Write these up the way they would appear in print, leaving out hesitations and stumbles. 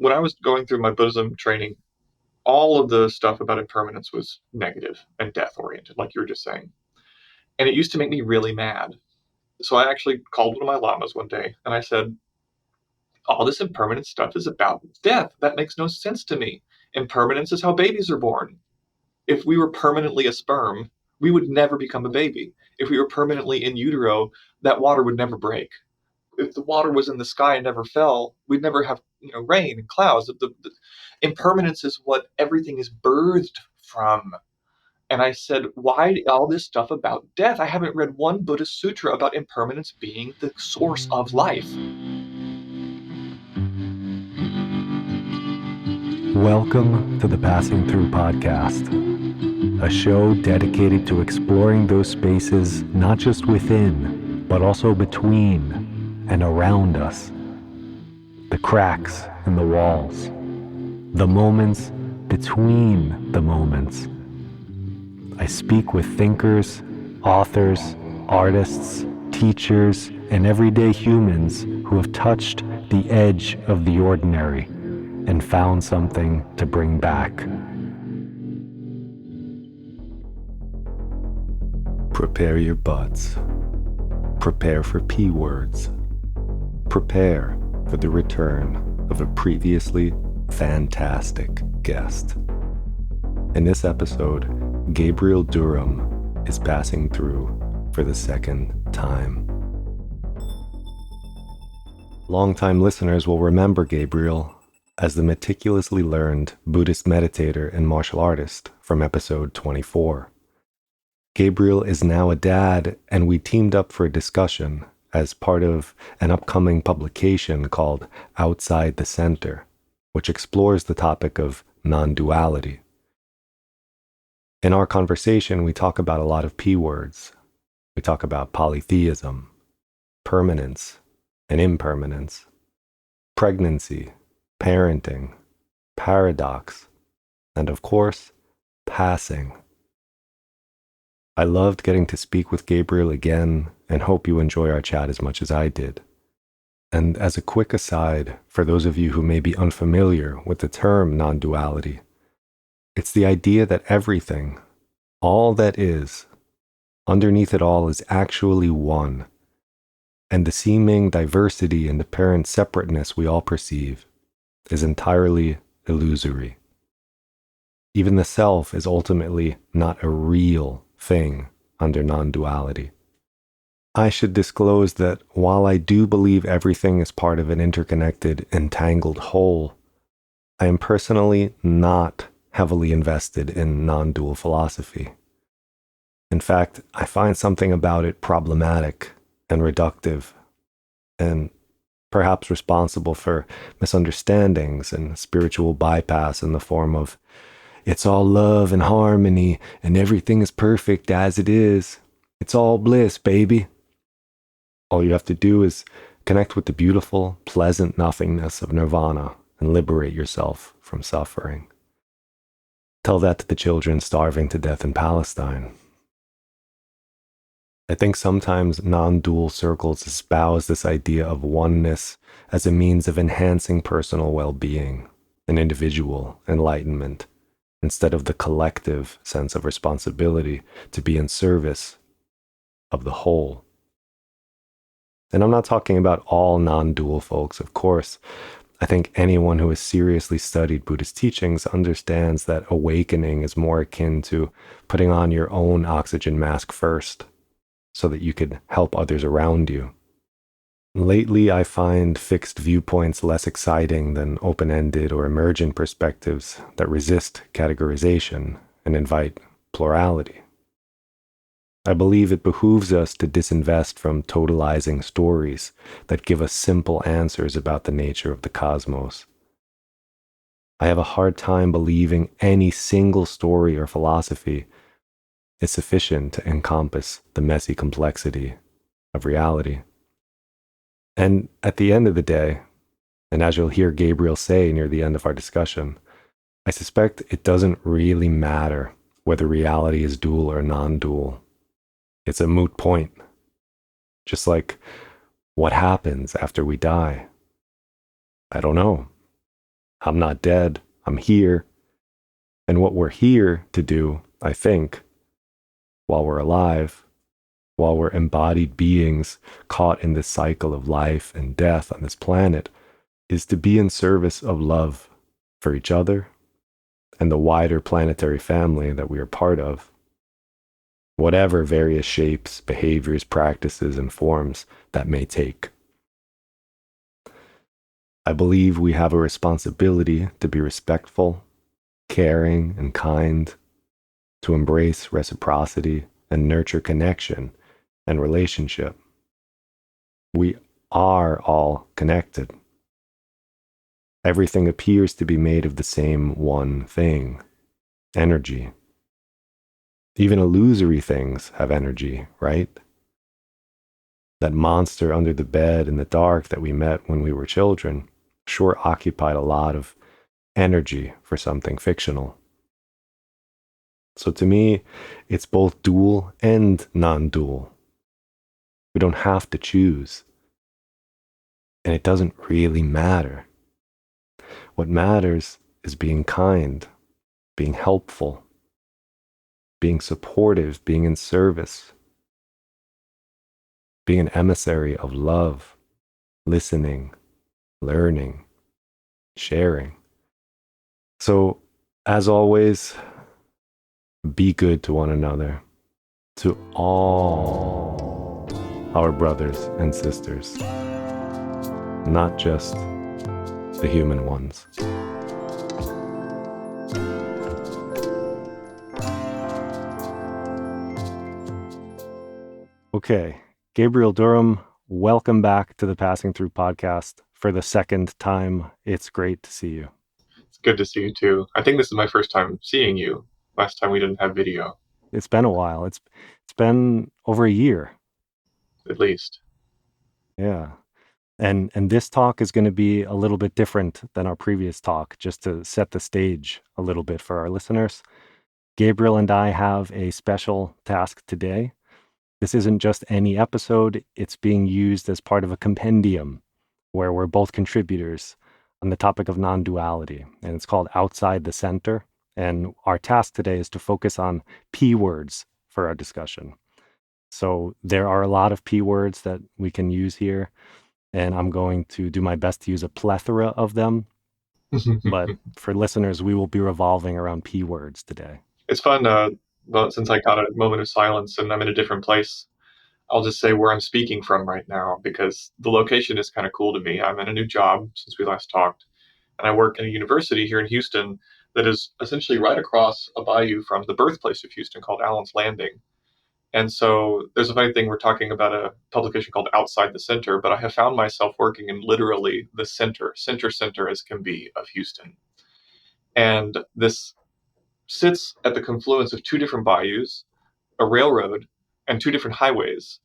when I was going through my Buddhism training, all of the stuff about impermanence was negative and death oriented, like you were just saying. And it used to make me really mad. So I actually called one of my lamas one day and I said, all this impermanent stuff is about death. That makes no sense to me. Impermanence is how babies are born. If we were permanently a sperm, we would never become a baby. If we were permanently in utero, that water would never break. If the water was in the sky and never fell, we'd never have rain and clouds. The impermanence is what everything is birthed from. And I said, why all this stuff about death? I haven't read one Buddhist sutra about impermanence being the source of life. Welcome to the Passing Through podcast, a show dedicated to exploring those spaces not just within, but also between and around us. The cracks in the walls, the moments between the moments. I speak with thinkers, authors, artists, teachers, and everyday humans who have touched the edge of the ordinary and found something to bring back. Prepare your butts. Prepare for P words. Prepare for the return of a previously fantastic guest. In this episode, Gabriel Durham is passing through for the second time. Longtime listeners will remember Gabriel as the meticulously learned Buddhist meditator and martial artist from episode 24. Gabriel is now a dad, and we teamed up for a discussion as part of an upcoming publication called Outside the Center, which explores the topic of non-duality. In our conversation, we talk about a lot of P words. We talk about polytheism, permanence and impermanence, pregnancy, parenting, paradox, and of course, passing. I loved getting to speak with Gabriel again and hope you enjoy our chat as much as I did. And as a quick aside, for those of you who may be unfamiliar with the term non-duality, it's the idea that everything, all that is, underneath it all is actually one, and the seeming diversity and apparent separateness we all perceive is entirely illusory. Even the self is ultimately not a real thing under non-duality. I should disclose that while I do believe everything is part of an interconnected, entangled whole, I am personally not heavily invested in non-dual philosophy. In fact, I find something about it problematic and reductive, and perhaps responsible for misunderstandings and spiritual bypass in the form of, it's all love and harmony and everything is perfect as it is. It's all bliss, baby. All you have to do is connect with the beautiful, pleasant nothingness of nirvana and liberate yourself from suffering. Tell that to the children starving to death in Palestine. I think sometimes non-dual circles espouse this idea of oneness as a means of enhancing personal well-being and individual enlightenment, instead of the collective sense of responsibility to be in service of the whole. And I'm not talking about all non-dual folks, of course. I think anyone who has seriously studied Buddhist teachings understands that awakening is more akin to putting on your own oxygen mask first, so that you could help others around you. Lately, I find fixed viewpoints less exciting than open-ended or emergent perspectives that resist categorization and invite plurality. I believe it behooves us to disinvest from totalizing stories that give us simple answers about the nature of the cosmos. I have a hard time believing any single story or philosophy is sufficient to encompass the messy complexity of reality. And at the end of the day, and as you'll hear Gabriel say near the end of our discussion, I suspect it doesn't really matter whether reality is dual or non-dual. It's a moot point. Just like, what happens after we die? I don't know. I'm not dead. I'm here. And what we're here to do, I think, while we're alive, while we're embodied beings caught in this cycle of life and death on this planet, is to be in service of love for each other and the wider planetary family that we are part of, whatever various shapes, behaviors, practices, and forms that may take. I believe we have a responsibility to be respectful, caring, and kind, to embrace reciprocity and nurture connection and relationship. We are all connected. Everything appears to be made of the same one thing, energy. Even illusory things have energy, right? That monster under the bed in the dark that we met when we were children sure occupied a lot of energy for something fictional. So to me, it's both dual and non dual. We don't have to choose. And it doesn't really matter. What matters is being kind, being helpful, being supportive, being in service, being an emissary of love, listening, learning, sharing. So, as always, be good to one another, to all our brothers and sisters, not just the human ones. Okay, Gabriel Durham, welcome back to the Passing Through podcast for the second time. It's great to see you. It's good to see you too. I think this is my first time seeing you. Last time we didn't have video, It's been a while. It's been over a year. at least. Yeah. And this talk is going to be a little bit different than our previous talk, just to set the stage a little bit for our listeners. Gabriel and I have a special task today. This isn't just any episode, it's being used as part of a compendium where we're both contributors on the topic of non duality. And it's called Outside the Center. And our task today is to focus on P words for our discussion. So there are a lot of P words that we can use here. And I'm going to do my best to use a plethora of them. But for listeners, we will be revolving around P words today. It's fun. Well, since I got a moment of silence and I'm in a different place, I'll just say where I'm speaking from right now because the location is kind of cool to me. I'm in a new job since we last talked, and I work in a university here in Houston that is essentially right across a bayou from the birthplace of Houston called Allen's Landing. And so there's a funny thing, we're talking about a publication called Outside the Center, but I have found myself working in literally the center as can be of Houston. And this sits at the confluence of two different bayous, a railroad, and two different highways.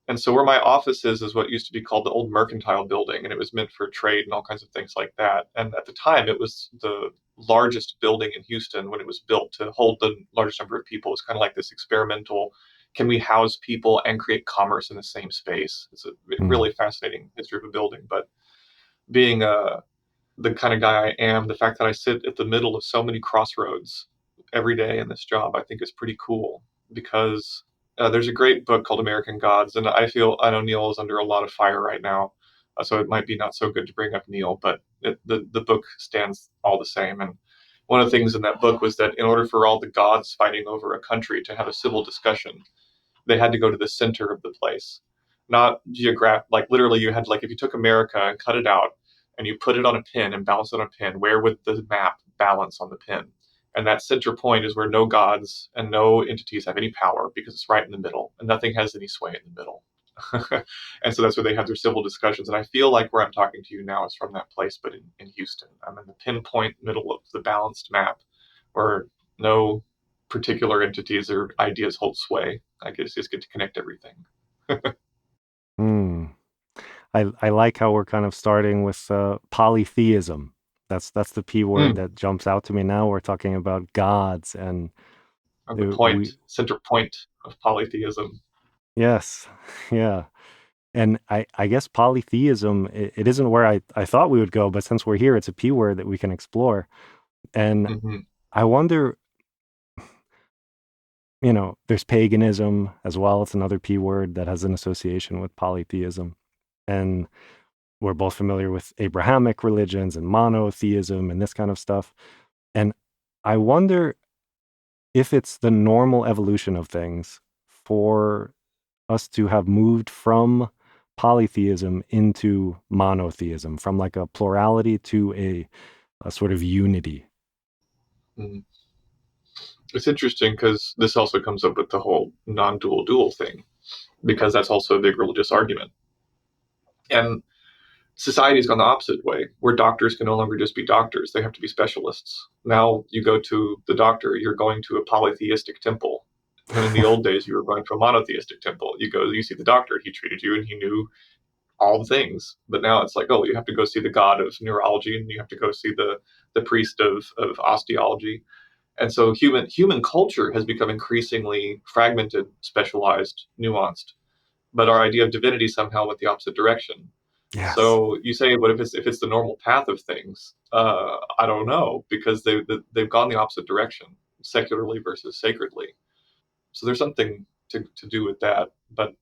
And so where my office is what used to be called the old mercantile building, and it was meant for trade and all kinds of things like that. And at the time, it was the largest building in Houston when it was built to hold the largest number of people. It's kind of like this experimental, can we house people and create commerce in the same space? It's a Hmm. really fascinating history of a building. But being the kind of guy I am, the fact that I sit at the middle of so many crossroads every day in this job, I think is pretty cool because there's a great book called American Gods, and I know Neil is under a lot of fire right now, so it might be not so good to bring up Neil, but the book stands all the same. And one of the things in that book was that in order for all the gods fighting over a country to have a civil discussion, they had to go to the center of the place, not geographic. Like literally, you had like if you took America and cut it out and you put it on a pin and balance it on a pin, where would the map balance on the pin? And that center point is where no gods and no entities have any power because it's right in the middle and nothing has any sway in the middle. And so that's where they have their civil discussions. And I feel like where I'm talking to you now is from that place, but in Houston. I'm in the pinpoint middle of the balanced map where no particular entities or ideas hold sway. I guess just get to connect everything. Hmm. I like how we're kind of starting with polytheism. That's the P word Mm, that jumps out to me now. We're talking about gods, and on the we center point of polytheism. yes, yeah. And I guess polytheism, it isn't where I thought we would go, but since we're here, it's a P word that we can explore. And Hmm. I wonder, there's paganism as well. It's another P word that has an association with polytheism. And we're both familiar with Abrahamic religions and monotheism and this kind of stuff. And I wonder if it's the normal evolution of things for us to have moved from polytheism into monotheism, from like a plurality to a sort of unity. Hmm. It's interesting because this also comes up with the whole non-dual dual thing, because that's also a big religious argument. And society's gone the opposite way, where doctors can no longer just be doctors; they have to be specialists. Now, you go to the doctor, you're going to a polytheistic temple. When in the old days, you were going to a monotheistic temple. You go, you see the doctor, he treated you, and he knew all the things. But now it's like, oh, you have to go see the god of neurology, and you have to go see the priest of osteology. And so human culture has become increasingly fragmented, specialized, nuanced. But our idea of divinity somehow went the opposite direction. Yes. So you say, but if it's the normal path of things, I don't know, because they've gone the opposite direction, secularly versus sacredly. So there's something to do with that, but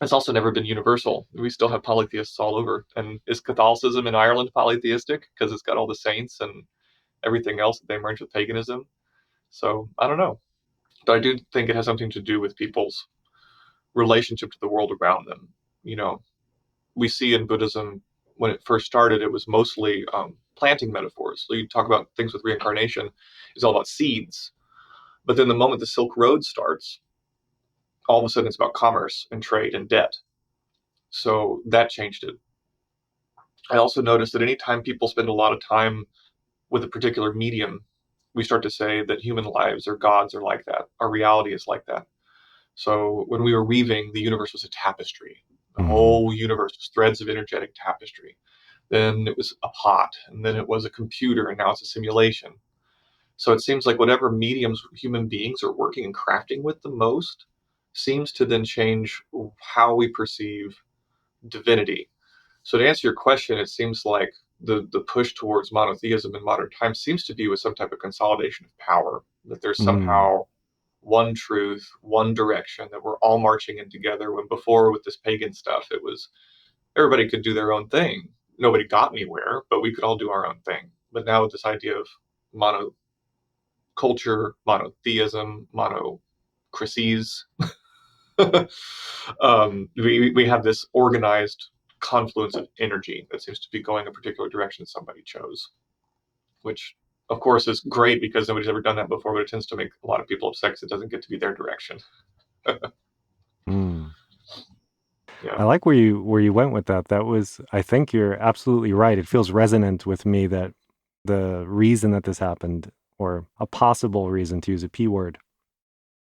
it's also never been universal. We still have polytheists all over. And is Catholicism in Ireland polytheistic because it's got all the saints and everything else that they merged with paganism? So I don't know, but I do think it has something to do with people's relationship to the world around them. You know, we see in Buddhism, when it first started, it was mostly planting metaphors. So you talk about things with reincarnation, it's all about seeds. But then the moment the Silk Road starts, all of a sudden it's about commerce and trade and debt. So that changed it. I also noticed that anytime people spend a lot of time with a particular medium, we start to say that human lives or gods are like that. Our reality is like that. So when we were weaving, the universe was a tapestry. The Mm-hmm. whole universe was threads of energetic tapestry. Then it was a pot, and then it was a computer, and now it's a simulation. So it seems like whatever mediums human beings are working and crafting with the most seems to then change how we perceive divinity. So to answer your question, it seems like the push towards monotheism in modern times seems to be with some type of consolidation of power, that there's Mm. somehow one truth, one direction, that we're all marching in together. When before, with this pagan stuff, it was everybody could do their own thing. Nobody got anywhere, but we could all do our own thing. But now with this idea of monoculture, monotheism, monocracies, we have this organized confluence of energy that seems to be going a particular direction somebody chose, which of course is great because nobody's ever done that before, but it tends to make a lot of people upset because it doesn't get to be their direction. Mm. Yeah. I like where you went with that. That was, I think you're absolutely right. It feels resonant with me that the reason that this happened, or a possible reason to use a P word,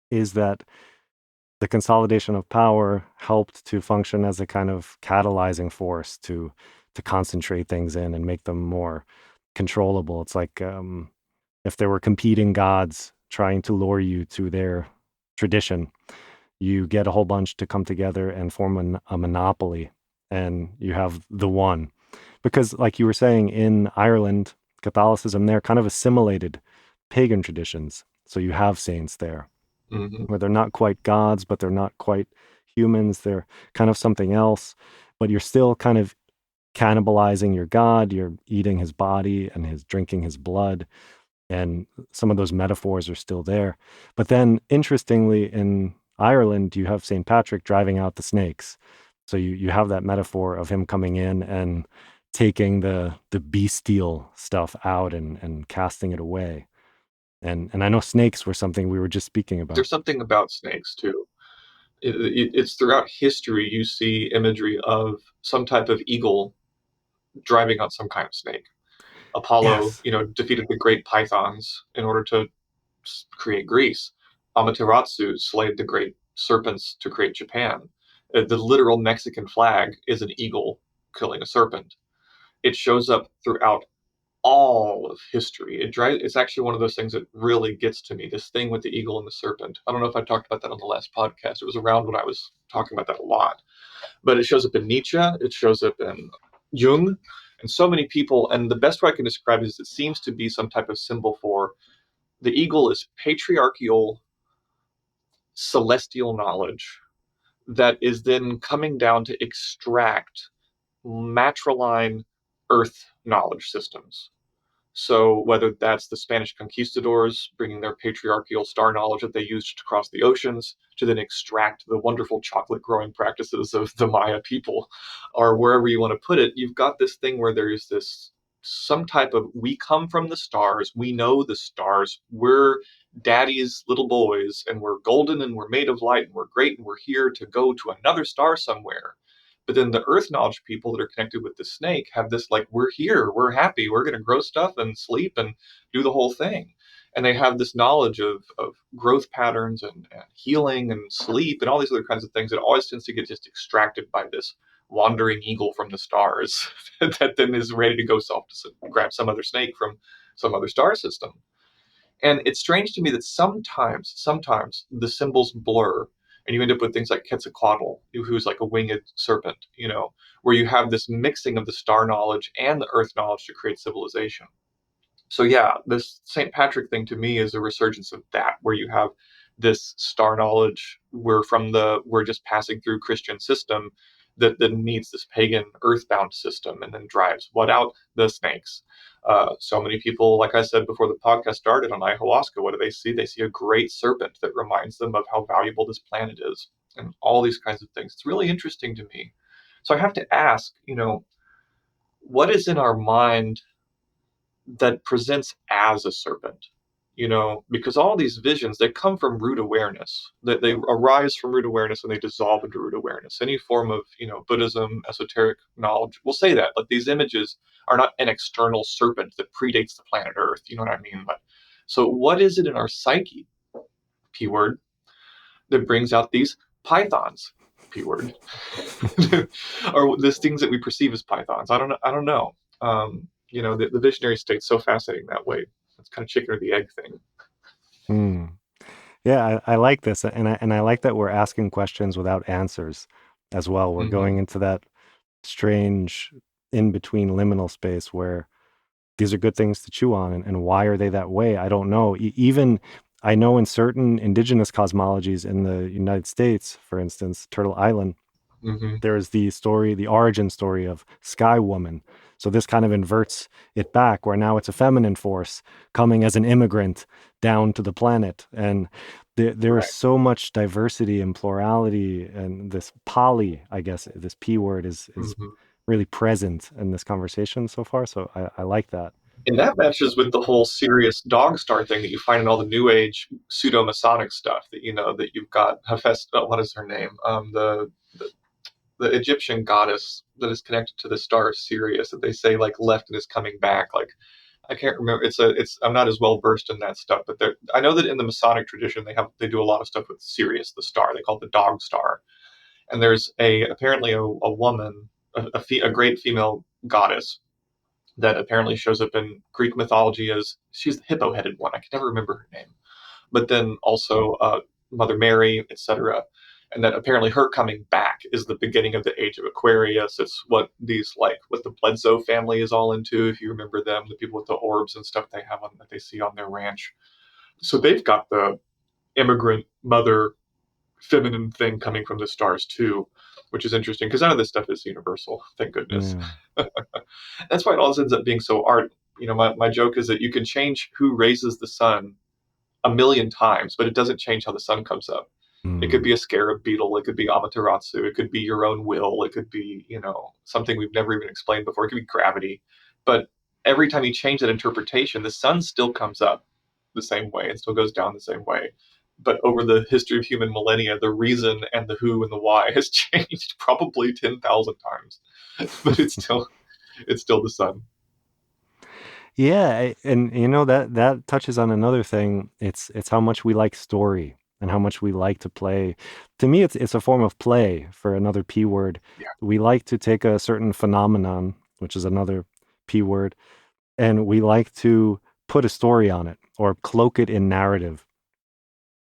is that the consolidation of power helped to function as a kind of catalyzing force to concentrate things in and make them more controllable. It's like if there were competing gods trying to lure you to their tradition, you get a whole bunch to come together and form a monopoly, and you have the one. Because, like you were saying, in Ireland, Catholicism there kind of assimilated pagan traditions. So you have saints there Hmm. where they're not quite gods, but they're not quite humans. They're kind of something else, but you're still kind of cannibalizing your god. You're eating his body and his drinking his blood. And some of those metaphors are still there. But then, interestingly, in Ireland, you have St. Patrick driving out the snakes. So you have that metaphor of him coming in and taking the bestial stuff out and casting it away. And I know snakes were something we were just speaking about. There's something about snakes too. It's throughout history you see imagery of some type of eagle driving out some kind of snake. Apollo, Yes. defeated the great pythons in order to create Greece. Amaterasu slayed the great serpents to create Japan. The literal Mexican flag is an eagle killing a serpent. It shows up throughout all of history. It's actually one of those things that really gets to me. This thing with the eagle and the serpent. I don't know if I talked about that on the last podcast. It was around when I was talking about that a lot. But it shows up in Nietzsche. It shows up in Jung, and so many people. And the best way I can describe it is it seems to be some type of symbol for the eagle is patriarchal celestial knowledge that is then coming down to extract matriline earth knowledge systems. So whether that's the Spanish conquistadors bringing their patriarchal star knowledge that they used to cross the oceans to then extract the wonderful chocolate growing practices of the Maya people, or wherever you want to put it, you've got this thing where there is this some type of we come from the stars, we know the stars, we're daddy's little boys, and we're golden and we're made of light and we're great and we're here to go to another star somewhere. But then the earth knowledge people that are connected with the snake have this like, we're here, we're happy, we're going to grow stuff and sleep and do the whole thing. And they have this knowledge of growth patterns and healing and sleep and all these other kinds of things that always tends to get just extracted by this wandering eagle from the stars that then is ready to go grab some other snake from some other star system. And it's strange to me that sometimes the symbols blur and you end up with things like Quetzalcoatl, who's like a winged serpent, where you have this mixing of the star knowledge and the earth knowledge to create civilization. So yeah, this St. Patrick thing to me is a resurgence of that, where you have this star knowledge. We're just passing through Christian system that then meets this pagan earthbound system and then drives what out? The snakes. So many people, like I said before the podcast started on ayahuasca, what do they see? They see a great serpent that reminds them of how valuable this planet is and all these kinds of things. It's really interesting to me. So I have to ask, what is in our mind that presents as a serpent, because all these visions, they come from root awareness, that they arise from root awareness and they dissolve into root awareness. Any form of Buddhism, esoteric knowledge will say that, like, these images are not an external serpent that predates the planet earth, you know what I mean? But so what is it in our psyche, p word, that brings out these pythons, p word, or these things that we perceive as pythons? I don't know. The visionary state's so fascinating that way. It's kind of chicken or the egg thing. Hmm. Yeah, I like this, and I like that we're asking questions without answers as well. We're Mm-hmm. going into that strange in between liminal space where these are good things to chew on, and why are they that way? I don't know. Even I know in certain indigenous cosmologies in the United States, for instance, Turtle Island, Mm-hmm. there's the origin story of Sky Woman. So this kind of inverts it back, where now it's a feminine force coming as an immigrant down to the planet. And there is Right. so much diversity and plurality, and this poly, I guess, this P word is Mm-hmm. really present in this conversation so far. So I like that. And that matches with the whole serious dog star thing that you find in all the New Age pseudo Masonic stuff. That you've got Hephaestus. What is her name? The Egyptian goddess that is connected to the star of Sirius that they say like left and is coming back. Like, I can't remember. I'm not as well versed in that stuff, but I know that in the Masonic tradition they do a lot of stuff with Sirius, the star. They call it the dog star. And there's apparently a woman, a great female goddess that apparently shows up in Greek mythology as she's the hippo-headed one. I can never remember her name, but then also Mother Mary, etc. And that apparently her coming back is the beginning of the age of Aquarius. It's what what the Bledsoe family is all into, if you remember them, the people with the orbs and stuff that they see on their ranch. So they've got the immigrant mother feminine thing coming from the stars too, which is interesting because none of this stuff is universal, thank goodness. Yeah. That's why it always ends up being so art. My joke is that you can change who raises the sun a million times, but it doesn't change how the sun comes up. It could Mm. be a scarab beetle. It could be Amaterasu. It could be your own will. It could be, something we've never even explained before. It could be gravity. But every time you change that interpretation, the sun still comes up the same way and still goes down the same way. But over the history of human millennia, the reason and the who and the why has changed probably 10,000 times. But it's still the sun. Yeah, and that touches on another thing. It's how much we like story and how much we like to play. To me, it's a form of play, for another P word. Yeah. We like to take a certain phenomenon, which is another P word, and we like to put a story on it or cloak it in narrative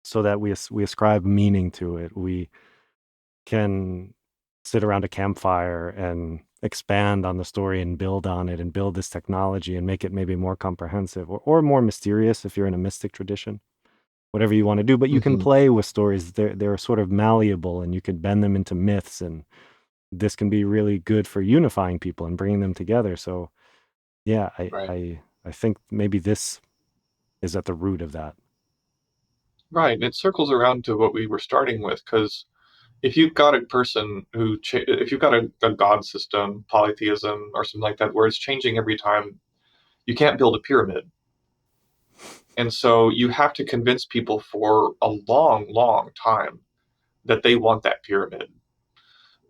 so that we ascribe meaning to it. We can sit around a campfire and expand on the story and build on it and build this technology and make it maybe more comprehensive or more mysterious if you're in a mystic tradition, whatever you want to do. But you can Hmm. play with stories. They're sort of malleable and you can bend them into myths, and this can be really good for unifying people and bringing them together. So yeah, Right. I think maybe this is at the root of that. Right. And it circles around to what we were starting with, because if you've got a person if you've got a god system, polytheism, or something like that, where it's changing every time, you can't build a pyramid. And so you have to convince people for a long, long time that they want that pyramid.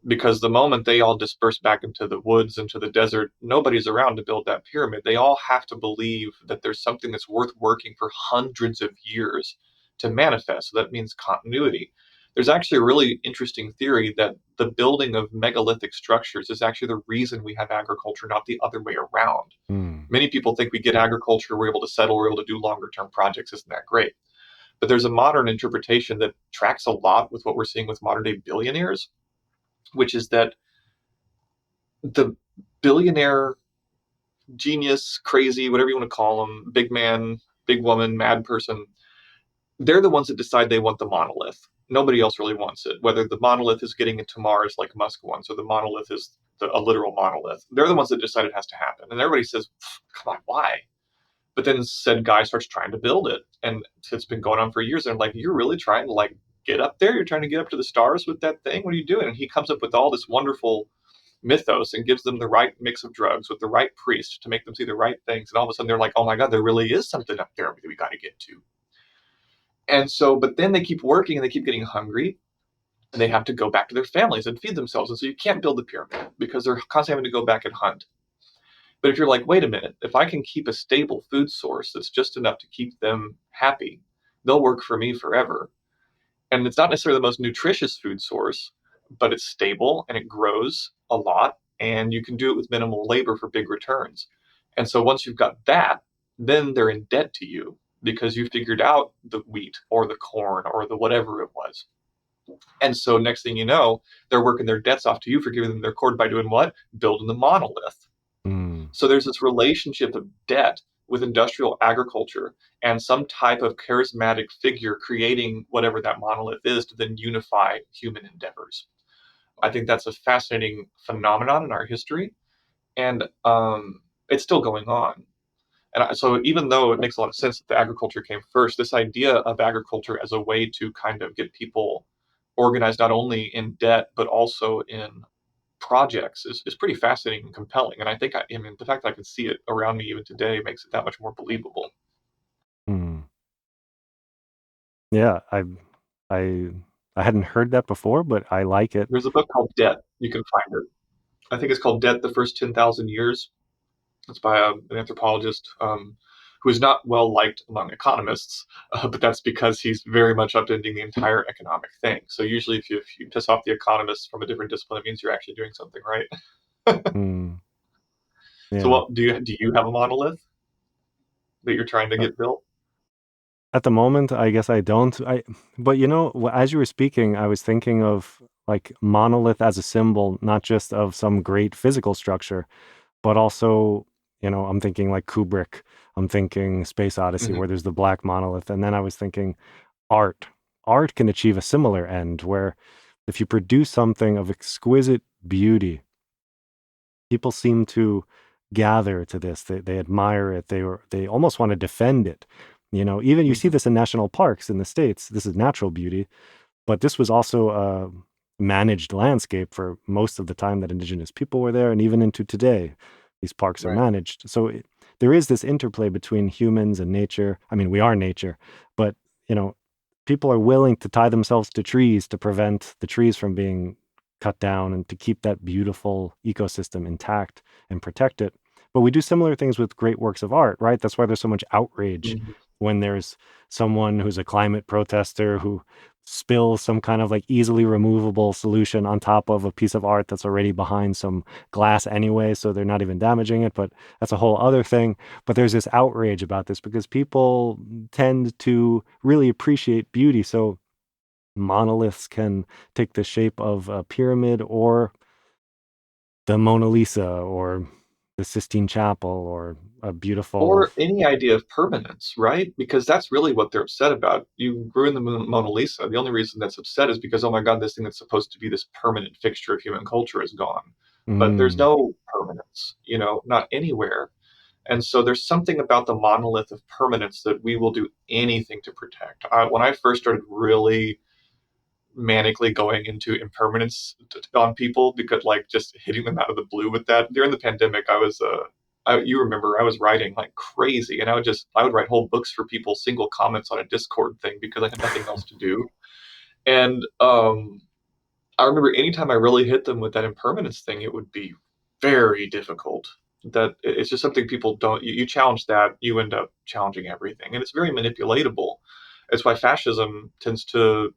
Because the moment they all disperse back into the woods, into the desert, nobody's around to build that pyramid. They all have to believe that there's something that's worth working for hundreds of years to manifest. So that means continuity. There's actually a really interesting theory that the building of megalithic structures is actually the reason we have agriculture, not the other way around. Hmm. Many people think we get agriculture, we're able to settle, we're able to do longer term projects. Isn't that great? But there's a modern interpretation that tracks a lot with what we're seeing with modern day billionaires, which is that the billionaire, genius, crazy, whatever you want to call them, big man, big woman, mad person, they're the ones that decide they want the monolith. Nobody else really wants it. Whether the monolith is getting into Mars like Musk wants, or the monolith is a literal monolith, they're the ones that decide it has to happen. And everybody says, come on, why? But then said guy starts trying to build it. And it's been going on for years. And I'm like, you're really trying to like get up there? You're trying to get up to the stars with that thing? What are you doing? And he comes up with all this wonderful mythos and gives them the right mix of drugs with the right priest to make them see the right things. And all of a sudden they're like, oh my God, there really is something up there that we got to get to. And so, but then they keep working and they keep getting hungry and they have to go back to their families and feed themselves. And so you can't build the pyramid because they're constantly having to go back and hunt. But if you're like, wait a minute, if I can keep a stable food source that's just enough to keep them happy, they'll work for me forever. And it's not necessarily the most nutritious food source, but it's stable and it grows a lot, and you can do it with minimal labor for big returns. And so once you've got that, then they're in debt to you because you figured out the wheat or the corn or the whatever it was. And so next thing you know, they're working their debts off to you for giving them their cord by doing what? Building the monolith. Hmm. So there's this relationship of debt with industrial agriculture and some type of charismatic figure creating whatever that monolith is to then unify human endeavors. I think that's a fascinating phenomenon in our history, and it's still going on. So even though it makes a lot of sense that the agriculture came first, this idea of agriculture as a way to kind of get people organized not only in debt but also in projects is pretty fascinating and compelling. And I mean, the fact that I can see it around me even today makes it that much more believable. Hmm. Yeah, I I hadn't heard that before, but I like it. There's a book called Debt. You can find it. I think it's called Debt: The First 10,000 Years. It's by an anthropologist who is not well liked among economists, but that's because he's very much upending the entire economic thing. So usually, if you piss off the economists from a different discipline, it means you're actually doing something right. Hmm. So, Yeah. what do you have a monolith that you're trying to Uh, get built? at the moment, I guess I don't. But as you were speaking, I was thinking of like monolith as a symbol, not just of some great physical structure, but also, I'm thinking like Kubrick. I'm thinking Space Odyssey, Hmm. where there's the black monolith, and then I was thinking art. Art can achieve a similar end, where if you produce something of exquisite beauty, people seem to gather to this. They admire it. They almost want to defend it. Even you see Hmm. this in national parks in the States. This is natural beauty, but this was also a managed landscape for most of the time that indigenous people were there, and even into today, these parks are Right. managed. So there is this interplay between humans and nature. I mean, we are nature, but you know, people are willing to tie themselves to trees to prevent the trees from being cut down and to keep that beautiful ecosystem intact and protect it. But we do similar things with great works of art, right? That's why there's so much outrage Hmm. when there's someone who's a climate protester who spill some kind of like easily removable solution on top of a piece of art that's already behind some glass anyway, so they're not even damaging it, but that's a whole other thing. But there's this outrage about this because people tend to really appreciate beauty. So monoliths can take the shape of a pyramid or the Mona Lisa or the Sistine Chapel or a beautiful. Or any idea of permanence, right? Because that's really what they're upset about. You ruin the Mona Lisa. The only reason that's upset is because, oh my God, this thing that's supposed to be this permanent fixture of human culture is gone. But there's Mm, no permanence, not anywhere. And so there's something about the monolith of permanence that we will do anything to protect. When I first started really manically going into impermanence on people, because like just hitting them out of the blue with that during the pandemic, you remember I was writing like crazy, and I would write whole books for people, single comments on a Discord thing because I had nothing else to do. And I remember anytime I really hit them with that impermanence thing, it would be very difficult. That it's just something people don't. You challenge that, you end up challenging everything, and it's very manipulatable. It's why fascism tends to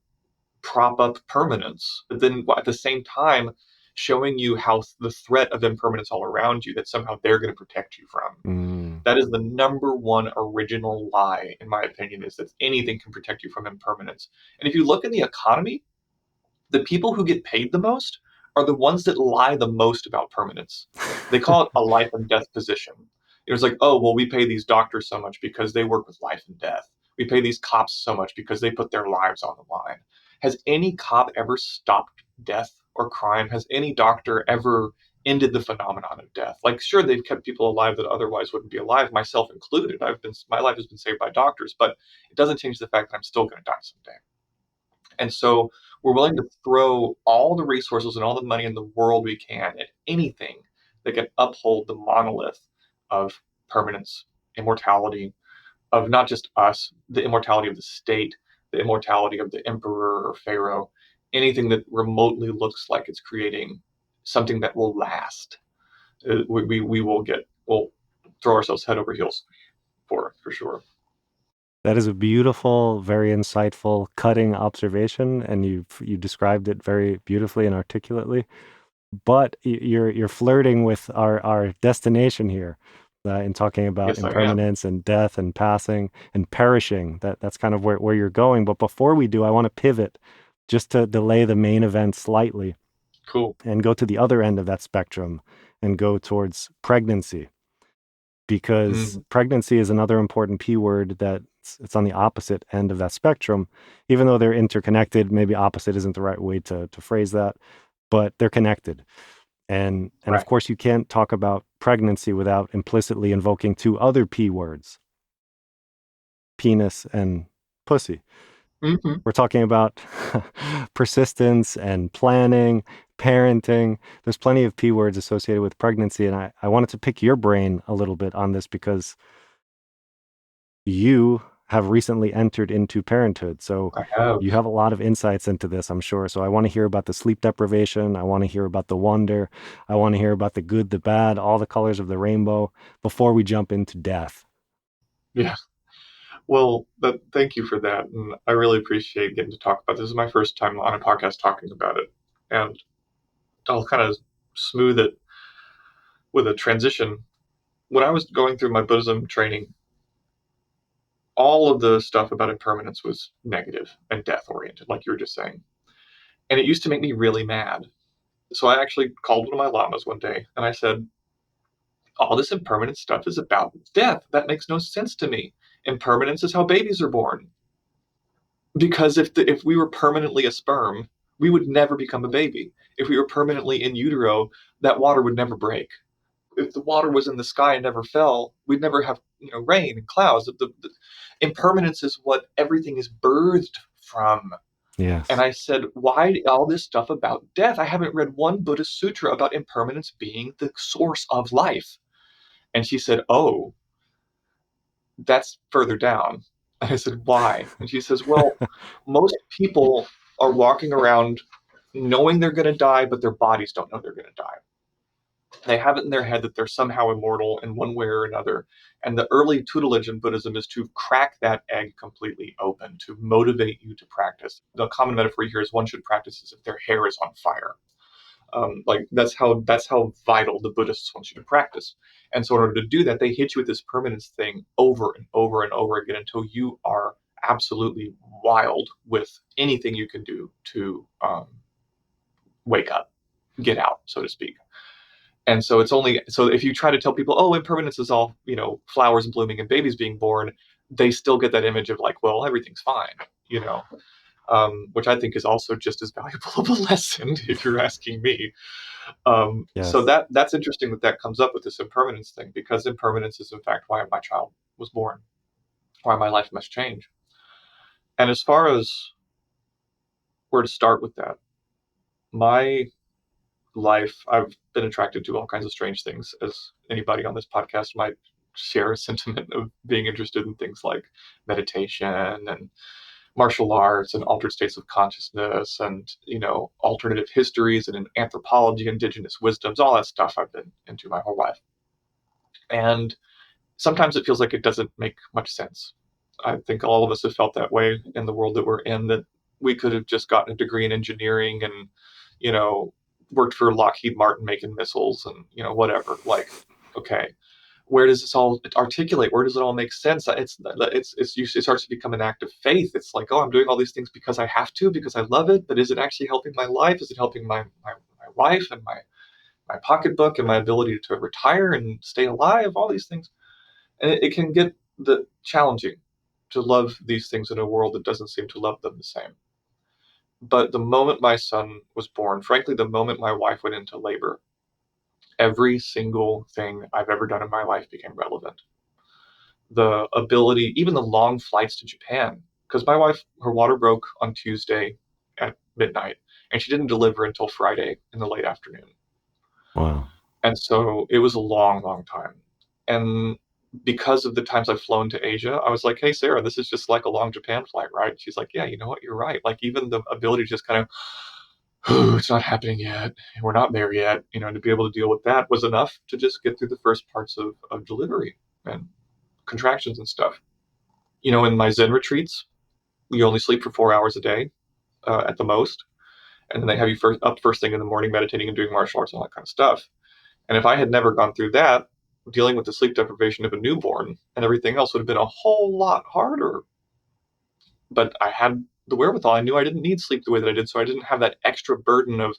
prop up permanence, but then at the same time showing you how the threat of impermanence all around you that somehow they're going to protect you from. mm, That is the number one original lie, in my opinion, is that anything can protect you from impermanence. And if you look in the economy, the people who get paid the most are the ones that lie the most about permanence. They call it a life and death position. It was like, oh, well, we pay these doctors so much because they work with life and death. We pay these cops so much because they put their lives on the line. Has any cop ever stopped death or crime? Has any doctor ever ended the phenomenon of death? Like, sure, they've kept people alive that otherwise wouldn't be alive, myself included. My life has been saved by doctors, but it doesn't change the fact that I'm still going to die someday. And so we're willing to throw all the resources and all the money in the world we can at anything that can uphold the monolith of permanence, immortality, of not just us, the immortality of the state, the immortality of the emperor or pharaoh, anything that remotely looks like it's creating something that will last. We we'll throw ourselves head over heels for sure. that is a beautiful, very insightful, cutting observation, and you described it very beautifully and articulately. But you're flirting with our destination here, in talking about Yes, I am. impermanence and death and passing and perishing. That's kind of where you're going. But before we do, I want to pivot just to delay the main event slightly Cool. and go to the other end of that spectrum and go towards pregnancy, because Mm, pregnancy is another important P word that it's on the opposite end of that spectrum, even though they're interconnected. Maybe opposite isn't the right way to phrase that, but they're connected. And of right. course, you can't talk about pregnancy without implicitly invoking two other P words, penis and pussy. Hmm. We're talking about persistence and planning, parenting. There's plenty of P words associated with pregnancy. And I wanted to pick your brain a little bit on this because you have recently entered into parenthood. So I have. you have a lot of insights into this, I'm sure. So I want to hear about the sleep deprivation. I want to hear about the wonder. I want to hear about the good, the bad, all the colors of the rainbow before we jump into death. Yeah. Well, thank you for that, and I really appreciate getting to talk about this. This is my first time on a podcast talking about it, and I'll kind of smooth it with a transition. When I was going through my Buddhism training, all of the stuff about impermanence was negative and death oriented, like you were just saying, and it used to make me really mad. So I actually called one of my lamas one day, and I said, "All this impermanence stuff is about death. That makes no sense to me. Impermanence is how babies are born." Because if we were permanently a sperm, we would never become a baby. If we were permanently in utero, that water would never break. If the water was in the sky and never fell, we'd never have rain and clouds. The impermanence is what everything is birthed from. And Yes. I said, why all this stuff about death? I haven't read one Buddhist sutra about impermanence being the source of life. And she said, oh, that's further down. And I said, why? And she says, well, most people are walking around knowing they're going to die, but their bodies don't know they're going to die. They have it in their head that they're somehow immortal in one way or another. And the early tutelage in Buddhism is to crack that egg completely open, to motivate you to practice. The common metaphor here is one should practice as if their hair is on fire. Like that's how vital the Buddhists want you to practice. And so in order to do that, they hit you with this permanence thing over and over and over again until you are absolutely wild with anything you can do to wake up, get out, so to speak. And so it's only so if you try to tell people, oh, impermanence is all flowers blooming and babies being born, they still get that image of like, well, everything's fine, you know, which I think is also just as valuable of a lesson if you're asking me. So Yes. that's interesting that that comes up with this impermanence thing because impermanence is in fact why my child was born, why my life must change. And as far as where to start with that, my life, I've been attracted to all kinds of strange things, as anybody on this podcast might share a sentiment of being interested in things like meditation and martial arts and altered states of consciousness and alternative histories and in anthropology, indigenous wisdoms, all that stuff I've been into my whole life. And sometimes it feels like it doesn't make much sense. I think all of us have felt that way in the world that we're in, that we could have just gotten a degree in engineering and, you know, worked for Lockheed Martin making missiles and, whatever. Like, okay, where does this all articulate? Where does it all make sense? It starts to become an act of faith. It's like, oh, I'm doing all these things because I have to, because I love it. But is it actually helping my life? Is it helping my wife and my pocketbook and my ability to retire and stay alive? All these things, and it can get challenging to love these things in a world that doesn't seem to love them the same. But the moment my son was born, frankly, the moment my wife went into labor, every single thing I've ever done in my life became relevant. The ability, even the long flights to Japan, because my wife, her water broke on Tuesday at midnight, and she didn't deliver until Friday in the late afternoon. Wow. And so it was a long, long time. And because of the times I've flown to Asia, I was like, hey, Sarah, this is just like a long Japan flight, right? She's like, yeah, you know what? You're right. Like, even the ability to just kind of, oh, it's not happening yet. We're not there yet. To be able to deal with that was enough to just get through the first parts of delivery and contractions and stuff. In my Zen retreats, you only sleep for 4 hours a day at the most. And then they have you up first thing in the morning meditating and doing martial arts and all that kind of stuff. And if I had never gone through that, dealing with the sleep deprivation of a newborn and everything else would have been a whole lot harder. But I had the wherewithal. I knew I didn't need sleep the way that I did, so I didn't have that extra burden of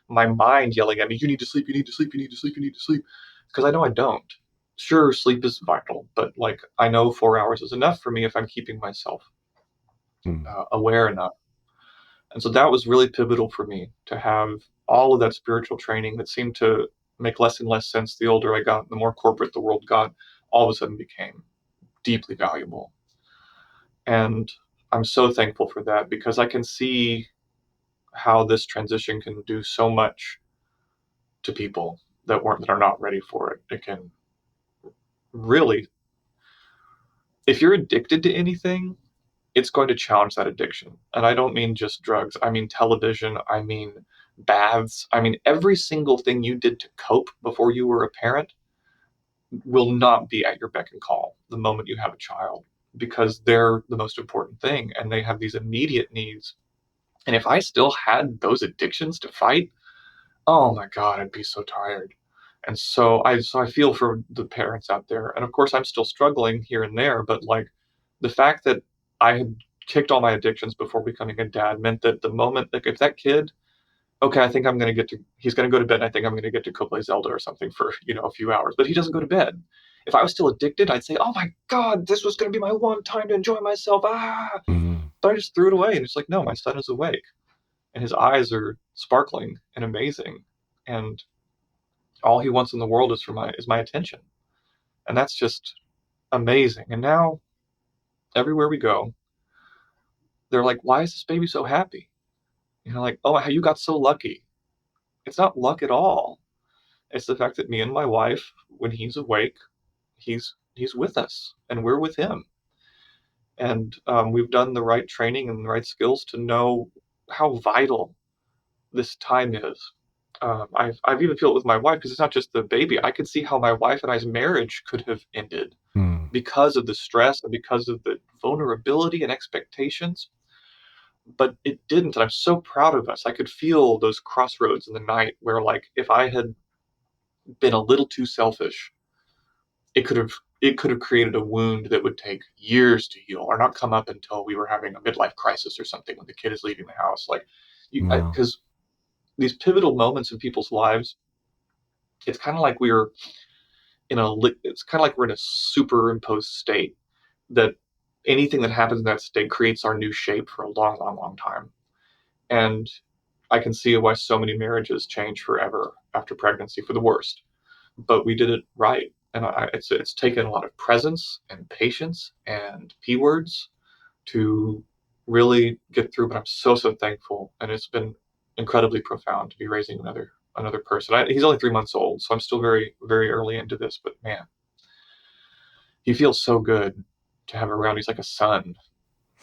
my mind yelling at me, you need to sleep, you need to sleep, you need to sleep, you need to sleep. Because I know I don't. Sure, sleep is vital, but like I know 4 hours is enough for me if I'm keeping myself Mm. aware enough. And so that was really pivotal for me to have all of that spiritual training that seemed to make less and less sense the older I got, the more corporate the world got, all of a sudden became deeply valuable. And I'm so thankful for that because I can see how this transition can do so much to people that are not ready for it. It can really, if you're addicted to anything, it's going to challenge that addiction. And I don't mean just drugs. I mean television. I mean baths. I mean every single thing you did to cope before you were a parent will not be at your beck and call the moment you have a child because they're the most important thing and they have these immediate needs. And if I still had those addictions to fight, oh my God, I'd be so tired. And so I feel for the parents out there. And of course I'm still struggling here and there, but like the fact that I had kicked all my addictions before becoming a dad meant that the moment, like if that kid, okay, I think he's going to go to bed. And I think I'm going to get to go play Zelda or something for, a few hours, but he doesn't go to bed. If I was still addicted, I'd say, oh my God, this was going to be my one time to enjoy myself. Ah, Mm. but I just threw it away. And it's like, no, my son is awake and his eyes are sparkling and amazing. And all he wants in the world is my attention. And that's just amazing. And now everywhere we go, they're like, why is this baby so happy? Like, oh, you got so lucky. It's not luck at all. It's the fact that me and my wife, when he's awake, he's with us and we're with him. And we've done the right training and the right skills to know how vital this time is. I've even feel it with my wife because it's not just the baby. I could see how my wife and I's marriage could have ended Mm. because of the stress and because of the vulnerability and expectations, but it didn't. And I'm so proud of us. I could feel those crossroads in the night where, like, if I had been a little too selfish, it could have created a wound that would take years to heal or not come up until we were having a midlife crisis or something when the kid is leaving the house. Like, you, Wow. because these pivotal moments in people's lives, it's kind of like we're it's kind of like we're in a superimposed state that anything that happens in that state creates our new shape for a long, long, long time. And I can see why so many marriages change forever after pregnancy for the worst. But we did it right, and it's taken a lot of presence and patience and p words to really get through. But I'm so so thankful, and it's been incredibly profound to be raising another person. He's only 3 months old, so I'm still very very early into this. But man, he feels so good to have around. He's like a son,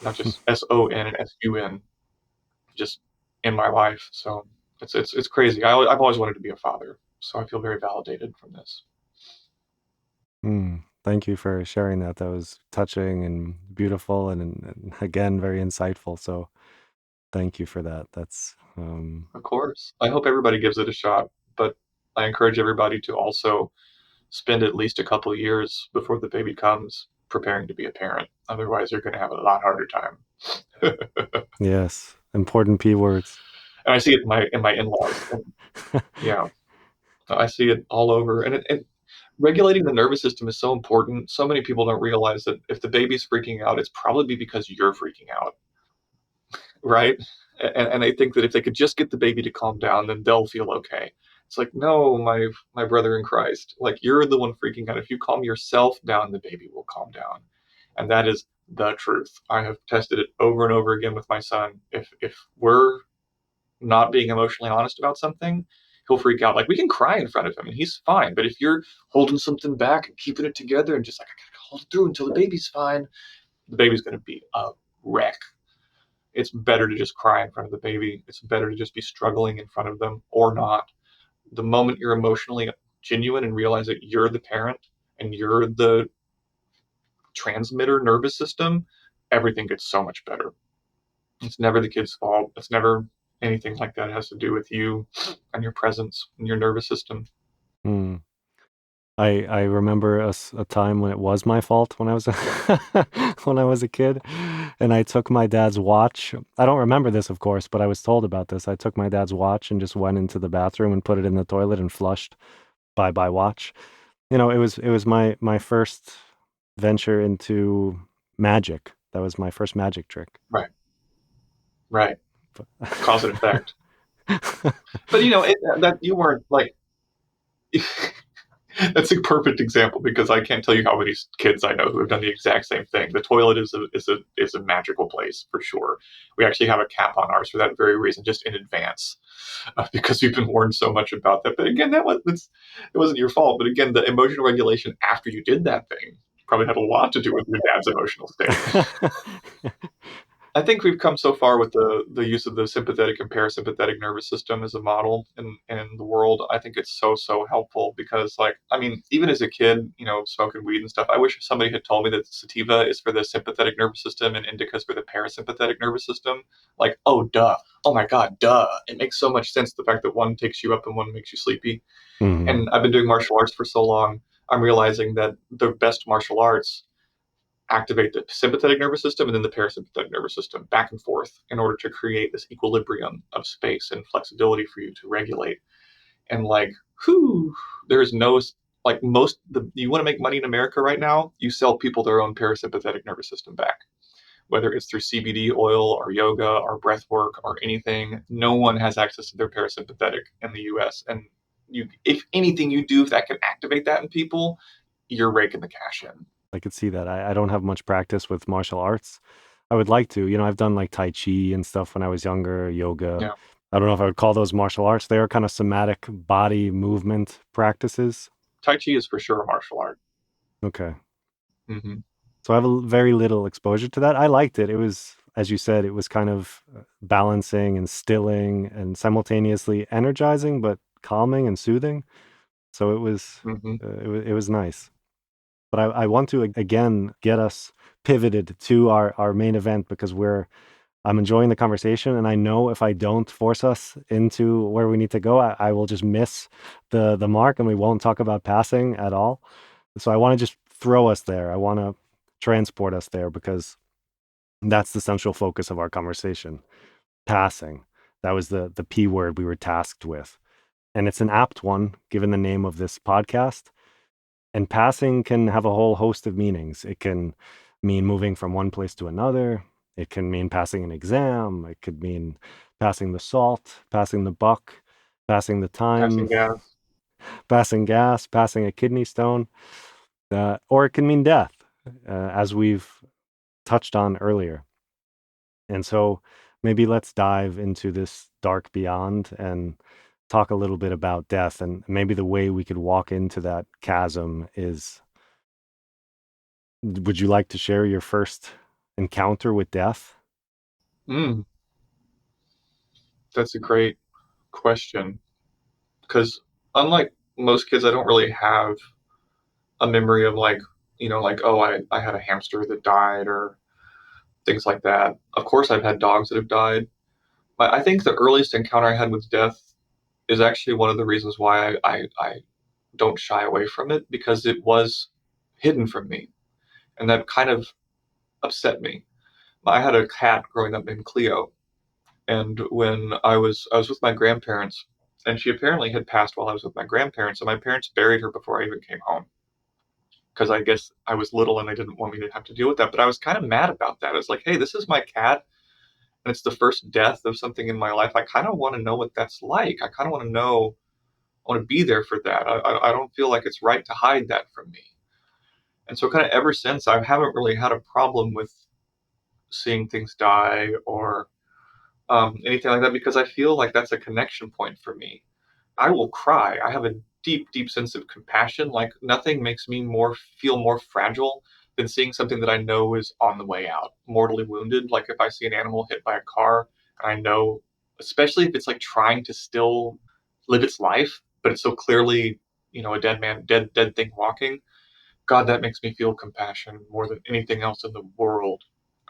not just son and sun, just in my life. So it's crazy. I've always wanted to be a father, so I feel very validated from this. Thank you for sharing that. That was touching and beautiful and again, very insightful. So thank you for that. That's, Of course, I hope everybody gives it a shot, but I encourage everybody to also spend at least a couple years before the baby comes preparing to be a parent. Otherwise, you're going to have a lot harder time. And yes, important P words. I see it in my in-laws. And yeah, I see it all over. And regulating the nervous system is so important. So many people don't realize that if the baby's freaking out, it's probably because you're freaking out, right? And they think that if they could just get the baby to calm down, then they'll feel okay. It's like, no, my brother in Christ, like you're the one freaking out. If you calm yourself down, the baby will calm down, and that is the truth. I have tested it over and over again with my son. If we're not being emotionally honest about something, he'll freak out. Like we can cry in front of him and he's fine, but if you're holding something back and keeping it together and just like I gotta hold it through until the baby's fine, the baby's gonna be a wreck. It's better to just cry in front of the baby. It's better to just be struggling in front of them or not. The moment you're emotionally genuine and realize that you're the parent and you're the transmitter nervous system, everything gets so much better. It's never the kid's fault. It's never anything like that. It has to do with you and your presence and your nervous system. Mm. I remember a time when it was my fault when I was a when I was a kid, and I took my dad's watch. I don't remember this, of course, but I was told about this. I took my dad's watch and just went into the bathroom and put it in the toilet and flushed. Bye watch. You know, it was my first venture into magic. That was my first magic trick. Right, right. Cause and But effect. But that you weren't like that's a perfect example because I can't tell you how many kids I know who have done the exact same thing. The toilet is a magical place for sure. We actually have a cap on ours for that very reason, just in advance, because we've been warned so much about that. But again, it wasn't your fault. But again, the emotional regulation after you did that thing probably had a lot to do with your dad's emotional state. I think we've come so far with the use of the sympathetic and parasympathetic nervous system as a model in the world. I think it's so so helpful because, like, I mean, even as a kid, smoking weed and stuff, I wish somebody had told me that sativa is for the sympathetic nervous system and indica is for the parasympathetic nervous system. Like, oh duh, oh my god, duh. It makes so much sense, the fact that one takes you up and one makes you sleepy. Mhm. And I've been doing martial arts for so long, I'm realizing that the best martial arts activate the sympathetic nervous system and then the parasympathetic nervous system back and forth in order to create this equilibrium of space and flexibility for you to regulate. And like, whew, there's no like you want to make money in America right now, you sell people their own parasympathetic nervous system back. Whether it's through CBD oil or yoga or breath work or anything, no one has access to their parasympathetic in the US. And if anything you do that can activate that in people, you're raking the cash in. I could see that. I don't have much practice with martial arts. I would like to. You know, I've done like Tai Chi and stuff when I was younger, yoga. Yeah. I don't know if I would call those martial arts. They are kind of somatic body movement practices. Tai Chi is for sure a martial art. Okay. Hmm. So I have very little exposure to that. I liked it. It was, as you said, it was kind of balancing and stilling and simultaneously energizing, but calming and soothing. So Hmm. it was nice. But I want to again get us pivoted to our main event because I'm enjoying the conversation, and I know if I don't force us into where we need to go, I will just miss the mark, and we won't talk about passing at all. So I want to just throw us there. I want to transport us there because that's the central focus of our conversation. Passing. That was the P word we were tasked with. And it's an apt one given the name of this podcast. And passing can have a whole host of meanings. It can mean moving from one place to another. It can mean passing an exam. It could mean passing the salt, passing the buck, passing the Passing time, gas. passing gas, passing a kidney stone, or it can mean death, as we've touched on earlier. And so maybe let's dive into this dark beyond and talk a little bit about death. And maybe the way we could walk into that chasm is, would you like to share your first encounter with death? Mm, that's a great question because unlike most kids, I don't really have a memory of like, like, oh, I had a hamster that died or things like that. Of course, I've had dogs that have died. But I think the earliest encounter I had with death is actually one of the reasons why I don't shy away from it because it was hidden from me. And that kind of upset me. I had a cat growing up named Cleo. And when I was with my grandparents, and she apparently had passed while I was with my grandparents, and my parents buried her before I even came home because I guess I was little and they didn't want me to have to deal with that. But I was kind of mad about that. I was like, hey, this is my cat, and it's the first death of something in my life. I kind of want to know what that's like. I kind of want to know. I want to be there for that. I don't feel like it's right to hide that from me. And so, kind of ever since, I haven't really had a problem with seeing things die or anything like that because I feel like that's a connection point for me. I will cry. I have a deep, deep sense of compassion. Like nothing makes me more fragile than seeing something that I know is on the way out, mortally wounded. Like if I see an animal hit by a car and I know, especially if it's like trying to still live its life, but it's so clearly, a dead man, dead thing walking. God, that makes me feel compassion more than anything else in the world.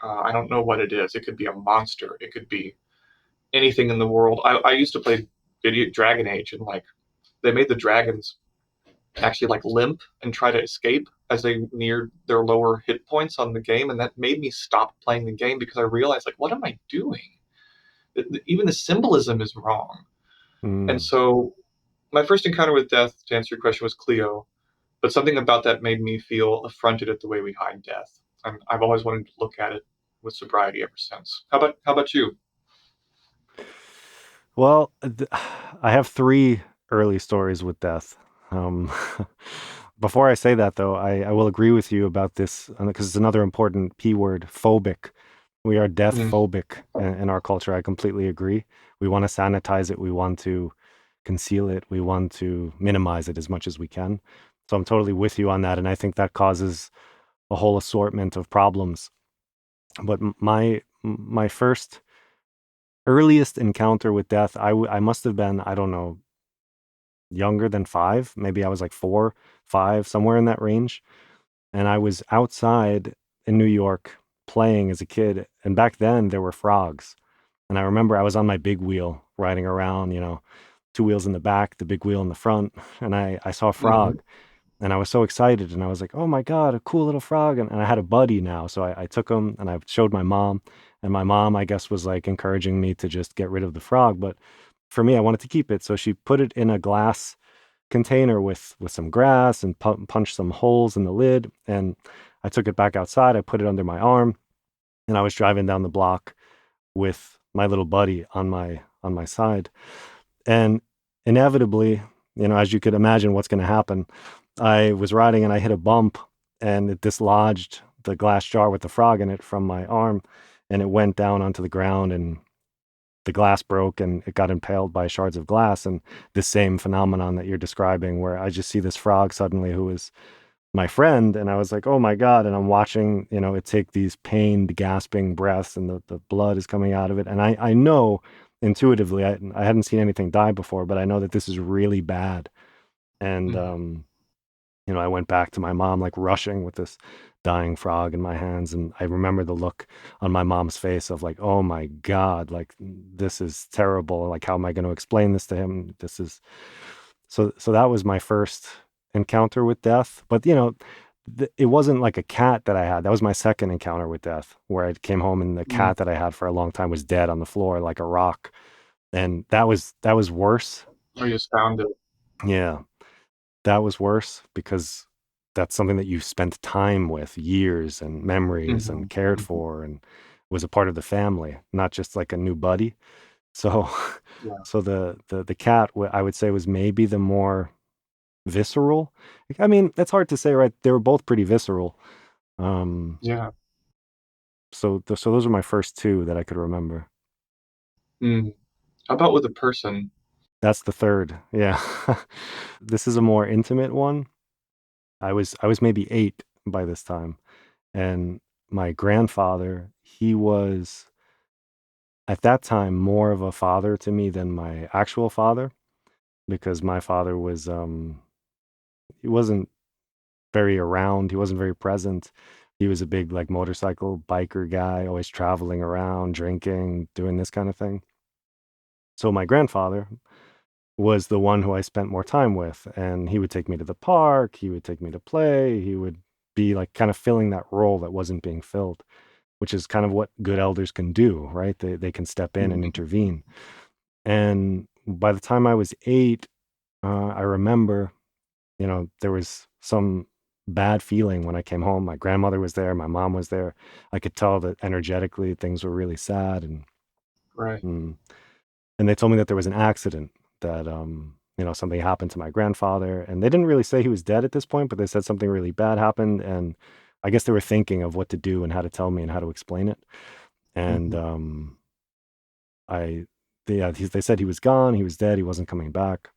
I don't know what it is. It could be a monster. It could be anything in the world. I used to play video Dragon Age, and like they made the dragons actually like limp and try to escape as they neared their lower hit points on the game, and that made me stop playing the game because I realized like, what am I doing? Even the symbolism is wrong. And Mm. so my first encounter with death, to answer your question, was Cleo, but something about that made me feel affronted at the way we hide death. And I've always wanted to look at it with sobriety ever since. How about you? Well, I have three early stories with death. Um, before I say that, though, I will agree with you about this because it's another important P word, phobic. We are death Mm, phobic in our culture. I completely agree. We want to sanitize it. We want to conceal it. We want to minimize it as much as we can. So I'm totally with you on that. And I think that causes a whole assortment of problems. But my first earliest encounter with death, I must have been, I don't know, younger than 5. Maybe I was like 4, 5, somewhere in that range. And I was outside in New York playing as a kid. And back then there were frogs. And I remember I was on my big wheel riding around, 2 wheels in the back, the big wheel in the front. And I saw a mhm, frog and I was so excited. And I was like, oh my God, a cool little frog. And I had a buddy now. So I took him and I showed my mom. And my mom, I guess, was like encouraging me to just get rid of the frog. But for me, I wanted to keep it. So she put it in a glass container with some grass and punched some holes in the lid. And I took it back outside. I put it under my arm, and I was driving down the block with my little buddy on my side. And inevitably, as you could imagine, what's going to happen. I was riding and I hit a bump, and it dislodged the glass jar with the frog in it from my arm, and it went down onto the ground and the glass broke and it got impaled by shards of glass. And the same phenomenon that you're describing, where I just see this frog suddenly who is my friend, and I was like, oh my God. And I'm watching, it take these pained, gasping breaths, and the blood is coming out of it. And I know intuitively, I hadn't seen anything die before, but I know that this is really bad. And Mm. I went back to my mom, like rushing with this dying frog in my hands. And I remember the look on my mom's face of like, oh my God, like this is terrible. Like, how am I going to explain this to him? This is so that was my first encounter with death. But, it wasn't like a cat that I had. That was my second encounter with death, where I came home and the Mm. cat that I had for a long time was dead on the floor like a rock. And that was worse. I just found it. Yeah. That was worse because that's something that you spent time with, years and memories Hmm. and cared Hmm. for, and was a part of the family, not just like a new buddy. So, Yeah. so the cat, I would say, was maybe the more visceral. I mean, that's hard to say, right? They were both pretty visceral. Um, Yeah. so those are my first two that I could remember. Mm. How about with a person? That's the third. Yeah. This is a more intimate one. I was maybe 8 by this time, and my grandfather, he was at that time more of a father to me than my actual father, because my father was he wasn't very around, he wasn't very present. He was a big like motorcycle biker guy, always traveling around, drinking, doing this kind of thing. So my grandfather was the one who I spent more time with, and he would take me to the park, he would take me to play, he would be like kind of filling that role that wasn't being filled, which is kind of what good elders can do, right? They can step in and Mhm. intervene. And by the time I was 8, I remember, there was some bad feeling when I came home. My grandmother was there, my mom was there. I could tell that energetically things were really sad, Right. mm, and they told me that there was an accident, that something happened to my grandfather, and they didn't really say he was dead at this point, but they said something really bad happened, and I guess they were thinking of what to do and how to tell me and how to explain it. And Mhm. I they said he was gone, he was dead, he wasn't coming back.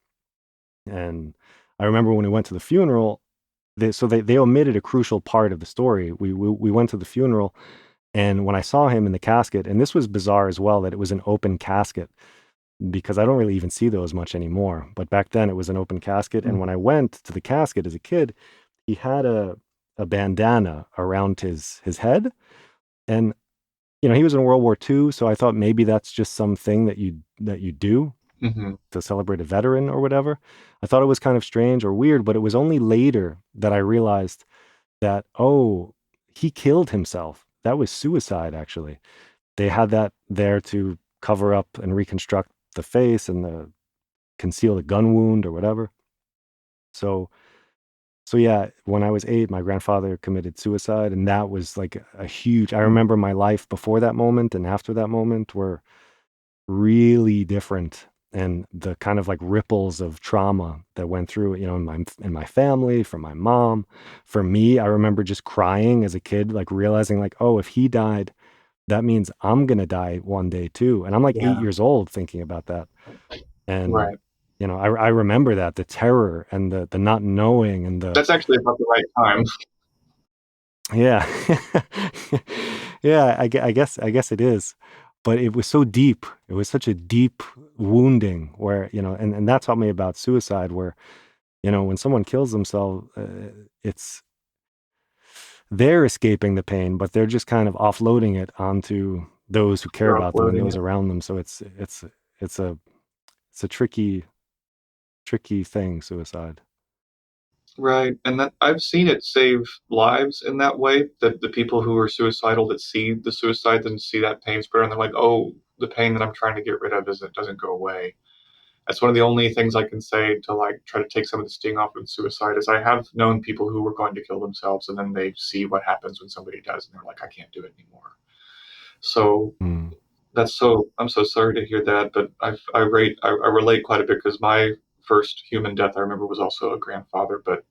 And I remember when we went to the funeral, they omitted a crucial part of the story. We went to the funeral, and when I saw him in the casket, and this was bizarre as well, that it was an open casket, because I don't really even see those much anymore. But back then it was an open casket, and when Mhm. I went to the casket as a kid, he had a bandana around his head, and he was in World War II, so I thought maybe that's just something that you do Mhm. to celebrate a veteran or whatever. I thought it was kind of strange or weird, but it was only later that I realized that, oh, he killed himself. That was suicide, actually. They had that there to cover up and reconstruct the face and conceal the gun wound or whatever. So, so yeah, when I was 8, my grandfather committed suicide, and that was like a huge. I Mm. remember my life before that moment and after that moment were really different, and the kind of like ripples of trauma that went through, in my family, from my mom, for me. I remember just crying as a kid, like realizing like, oh, if he died, that means I'm gonna die one day too. And I'm like 8 Yeah. years old thinking about that. And Right. I remember that, the terror and the not knowing and the. That's actually about the right time. Yeah. Yeah, I guess it is. But it was so deep. It was such a deep wounding where, and that taught me about suicide, where, when someone kills themselves, it's they're escaping the pain, but they're just kind of offloading it onto those who care You're about them and uploading those it. around them. So it's a tricky thing, suicide. Right. And that I've seen it save lives in that way. That the people who are suicidal that see the suicide and see that pain spread and they're like, oh, the pain that I'm trying to get rid of doesn't go away. That's one of the only things I can say to like try to take some of the sting off of suicide is I have known people who were going to kill themselves and then they see what happens when somebody does and they're like, I can't do it anymore. So Mm, I'm so sorry to hear that, but I relate quite a bit because my first human death I remember was also a grandfather, but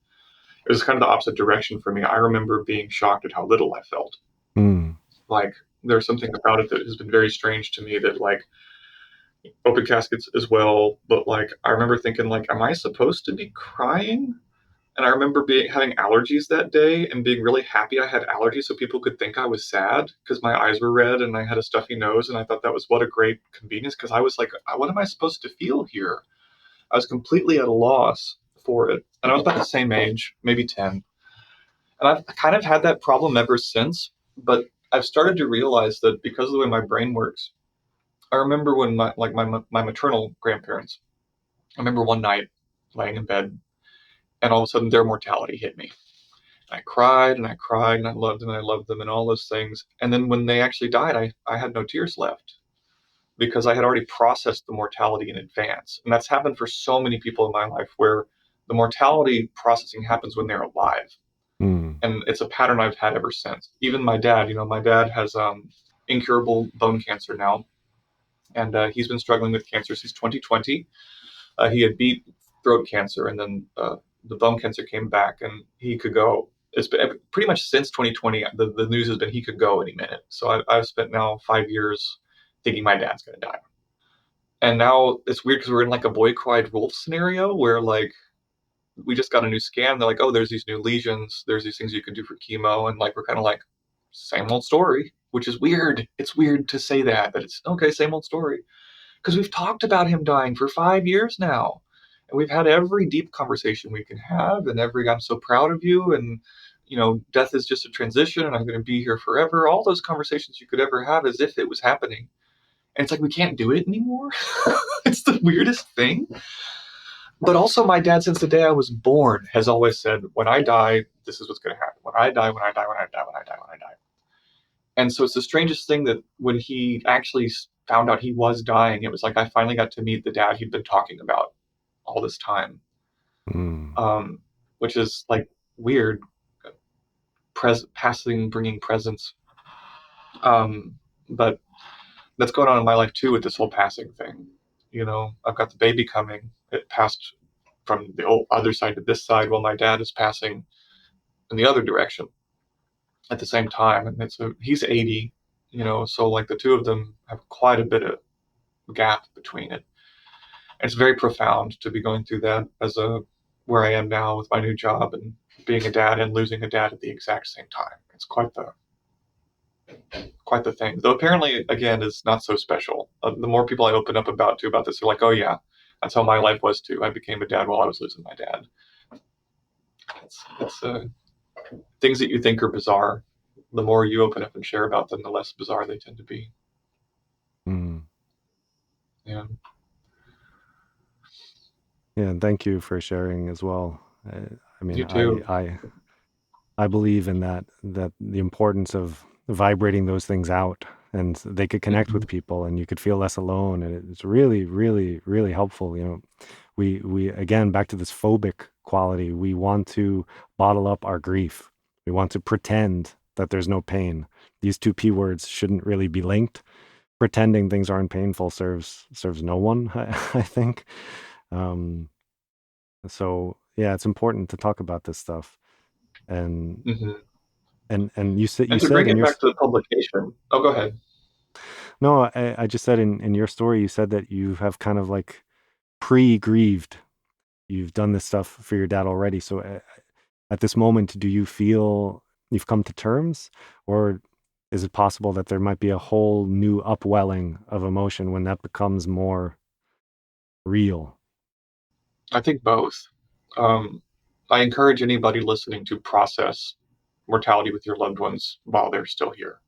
it was kind of the opposite direction for me. I remember being shocked at how little I felt. mm, Like there's something about it that has been very strange to me that like open caskets as well, but like I remember thinking like, am I supposed to be crying? And I remember having allergies that day and being really happy I had allergies so people could think I was sad because my eyes were red and I had a stuffy nose. And I thought that was what a great convenience because I was like, what am I supposed to feel here? I was completely at a loss for it. And I was about the same age, maybe 10. And I've kind of had that problem ever since. But I've started to realize that because of the way my brain works, I remember when my maternal grandparents, I remember one night laying in bed and all of a sudden their mortality hit me. I cried and I cried and I loved them and I loved them and all those things. And then when they actually died, I had no tears left because I had already processed the mortality in advance. And that's happened for so many people in my life where the mortality processing happens when they're alive. Mm. And it's a pattern I've had ever since. Even my dad, my dad has incurable bone cancer now. And he's been struggling with cancer since 2020. He had beat throat cancer, and then the bone cancer came back, and he could go. It's been pretty much since 2020. The news has been he could go any minute. So I've spent now 5 years thinking my dad's going to die, and now it's weird because we're in like a boy cried wolf scenario where like we just got a new scan. They're like, oh, there's these new lesions. There's these things you can do for chemo, and like we're kind of like same old story, which is weird. It's weird to say that it's okay, same old story because we've talked about him dying for 5 years now. And we've had every deep conversation we can have, and every I'm so proud of you, and death is just a transition, and I'm going to be here forever. All those conversations you could ever have as if it was happening. And it's like we can't do it anymore. It's the weirdest thing. But also, my dad, since the day I was born, has always said, when I die, this is what's going to happen. When I die, when I die, when I die, when I die, when I die. And so it's the strangest thing that when he actually found out he was dying, it was like I finally got to meet the dad he'd been talking about all this time, Mm. um, which is like weird, passing, bringing presents. But that's going on in my life too with this whole passing thing. I've got the baby coming. It passed from the old other side to this side while my dad is passing in the other direction at the same time. And he's 80, so like the two of them have quite a bit of gap between it. And it's very profound to be going through that as a where I am now with my new job and being a dad and losing a dad at the exact same time. It's quite the thing. Though apparently, again, is not so special. The more people I open up about this, they're like, "Oh yeah, that's how my life was too. I became a dad while I was losing my dad." It's things that you think are bizarre. The more you open up and share about them, the less bizarre they tend to be. Mm. Yeah, Yeah, and thank you for sharing as well. I mean, you too. I believe in that the importance of vibrating those things out, and they could connect with Mhm. people, and you could feel less alone, and it's really, really, really helpful. We again back to this phobic quality. We want to bottle up our grief. We want to pretend that there's no pain. These two P words shouldn't really be linked. Pretending things aren't painful serves no one. I think. Um, so yeah, it's important to talk about this stuff. And Mhm. and you And to said bring in it your back to the publication. Oh, go ahead. no, I just said in your story you said that you have kind of like pre-grieved. You've done this stuff for your dad already. So at this moment, do you feel you've come to terms, or is it possible that there might be a whole new upwelling of emotion when that becomes more real? I think both. Um, I encourage anybody listening to process mortality with your loved ones while they're still here.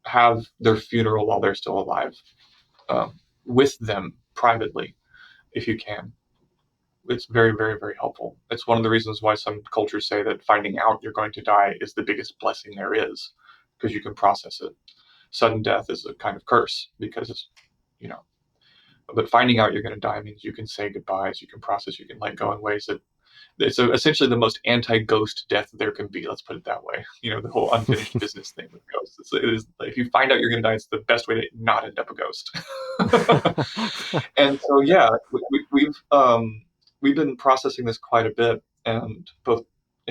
Have their funeral while they're still alive, with them privately, if you can. It's very, very, very helpful. It's one of the reasons why some cultures say that finding out you're going to die is the biggest blessing there is, because you can process it. Sudden death is a kind of curse because it's, you know, but finding out you're going to die means you can say goodbyes, you can process, you can let go in ways that it's essentially the most anti-ghost death there can be. Let's put it that way. The whole unfinished business thing with ghosts. It is if you find out you're going to die, it's the best way to not end up a ghost. And so, yeah, we've been processing this quite a bit, and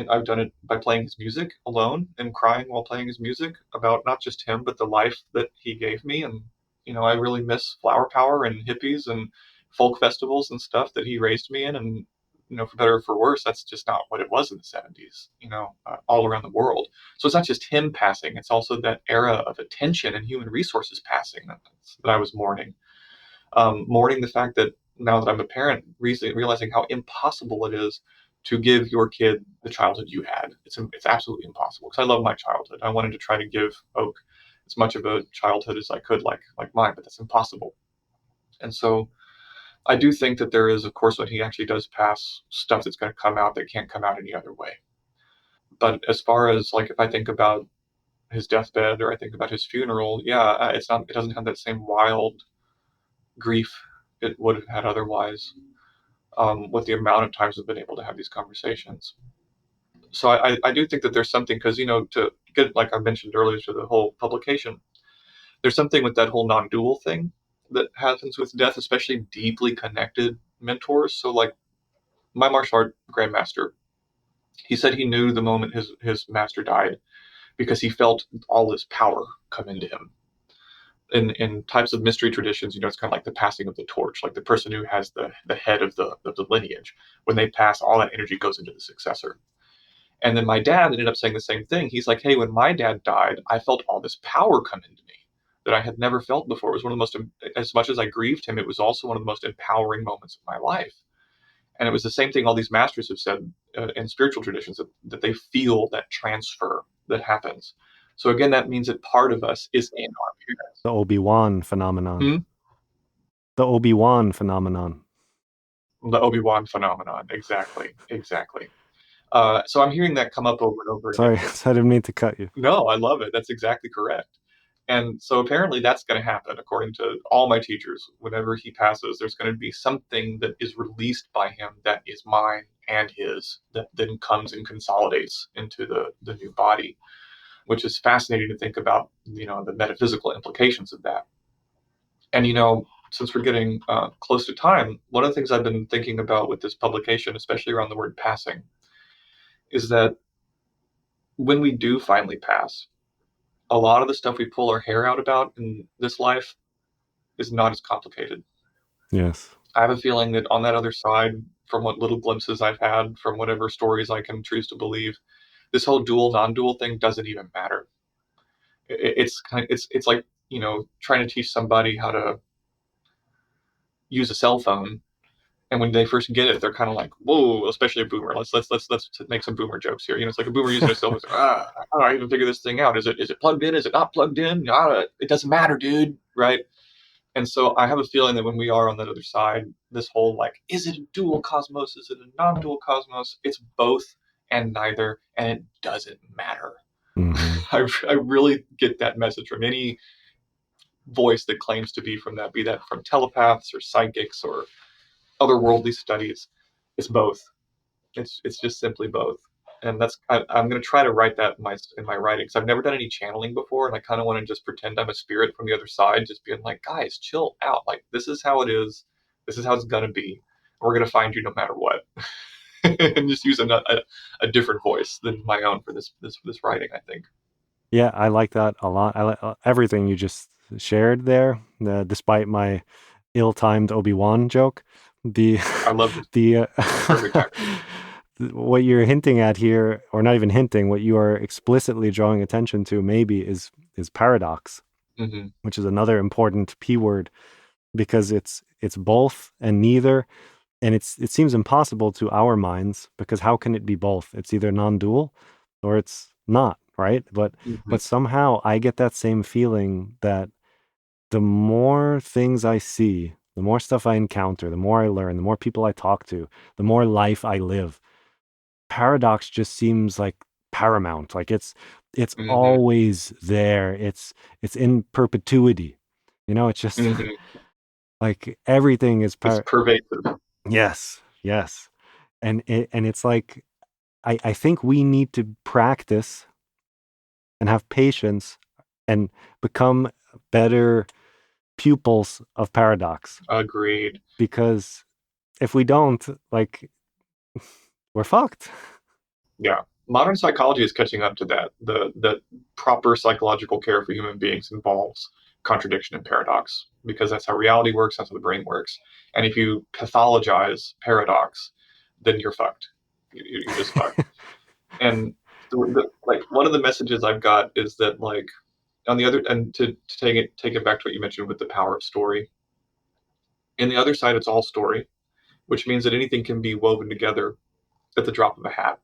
I've done it by playing his music alone and crying while playing his music about not just him but the life that he gave me. And I really miss flower power and hippies and folk festivals and stuff that he raised me in, and for better or for worse, that's just not what it was in the 70s, all around the world. So it's not just him passing, it's also that era of attention and human resources passing that I was mourning. Mourning the fact that now that I'm a parent, realizing how impossible it is to give your kid the childhood you had. It's absolutely impossible because I love my childhood. I wanted to try to give Oak as much of a childhood as I could, like mine, but that's impossible. And so I do think that there is, of course, when he actually does pass, stuff that's going to come out that can't come out any other way. But as far as like if I think about his deathbed or I think about his funeral, yeah, it's not. It doesn't have that same wild grief it would have had otherwise. With the amount of times we've been able to have these conversations. So I do think that there's something because to get like I mentioned earlier to the whole publication, there's something with that whole non-dual thing that happens with death, especially deeply connected mentors. So like my martial art grandmaster, he said he knew the moment his master died because he felt all this power come into him. In types of mystery traditions, it's kind of like the passing of the torch, like the person who has the head of the lineage. When they pass, all that energy goes into the successor. And then my dad ended up saying the same thing. He's like, hey, when my dad died, I felt all this power come into me that I had never felt before. It was one of the most, as much as I grieved him, it was also one of the most empowering moments of my life. And it was the same thing all these masters have said in spiritual traditions that they feel that transfer that happens. So again, that means that part of us is in our parents. The Obi-Wan phenomenon. Hmm? The Obi-Wan phenomenon. The Obi-Wan phenomenon. Exactly. Exactly. So I'm hearing that come up over and over again. Sorry, I didn't mean to cut you. No, I love it. That's exactly correct. And so apparently that's going to happen, according to all my teachers. Whenever he passes, there's going to be something that is released by him that is mine and his, that then comes and consolidates into the new body, which is fascinating to think about, the metaphysical implications of that. And, since we're getting close to time, one of the things I've been thinking about with this publication, especially around the word passing, is that when we do finally pass, a lot of the stuff we pull our hair out about in this life is not as complicated. Yes. I have a feeling that on that other side, from what little glimpses I've had, from whatever stories I can choose to believe, this whole dual non-dual thing doesn't even matter. It's like trying to teach somebody how to use a cell phone, and when they first get it, they're kind of like, "Whoa!" Especially a boomer. Let's make some boomer jokes here. It's like a boomer using a cell phone. How do I even figure this thing out? Is it plugged in? Is it not plugged in? It doesn't matter, dude. Right? And so I have a feeling that when we are on that other side, this whole like, is it a dual cosmos? Is it a non-dual cosmos? It's both and neither, and it doesn't matter. Mm-hmm. I really get that message from any voice that claims to be from that, be that from telepaths or psychics or otherworldly studies. It's both. It's just simply both. And I'm going to try to write that in my writing because I've never done any channeling before, and I kind of want to just pretend I'm a spirit from the other side, just being like, guys, chill out. Like this is how it is. This is how it's going to be. We're going to find you no matter what, and just use a different voice than my own for this writing. I think Yeah, I like that a lot. I like everything you just shared there, despite my ill-timed Obi-Wan joke. The I love this. the Perfect timing. what you're hinting at here, or not even hinting, what you are explicitly drawing attention to maybe is paradox, Mm-hmm. which is another important P word because it's both and neither, and it seems impossible to our minds because how can it be both? It's either non-dual or it's not, right? Mm-hmm. But somehow I get that same feeling that the more things I see, the more stuff I encounter, the more I learn, the more people I talk to, the more life I live, paradox just seems like paramount. Like it's Mm-hmm. always there. It's in perpetuity. It's just Mm-hmm. like everything is It's pervasive. yes, yes. And it's like I think we need to practice and have patience and become better pupils of paradox Agreed. because if we don't, like, we're fucked. Yeah. Modern psychology is catching up to that. The proper psychological care for human beings involves contradiction and paradox because that's how reality works, that's how the brain works. And if you pathologize paradox, then you're fucked. You're just fucked. And like one of the messages I've got is that like on the other, and to take it back to what you mentioned with the power of story. In the other side, it's all story, which means that anything can be woven together at the drop of a hat.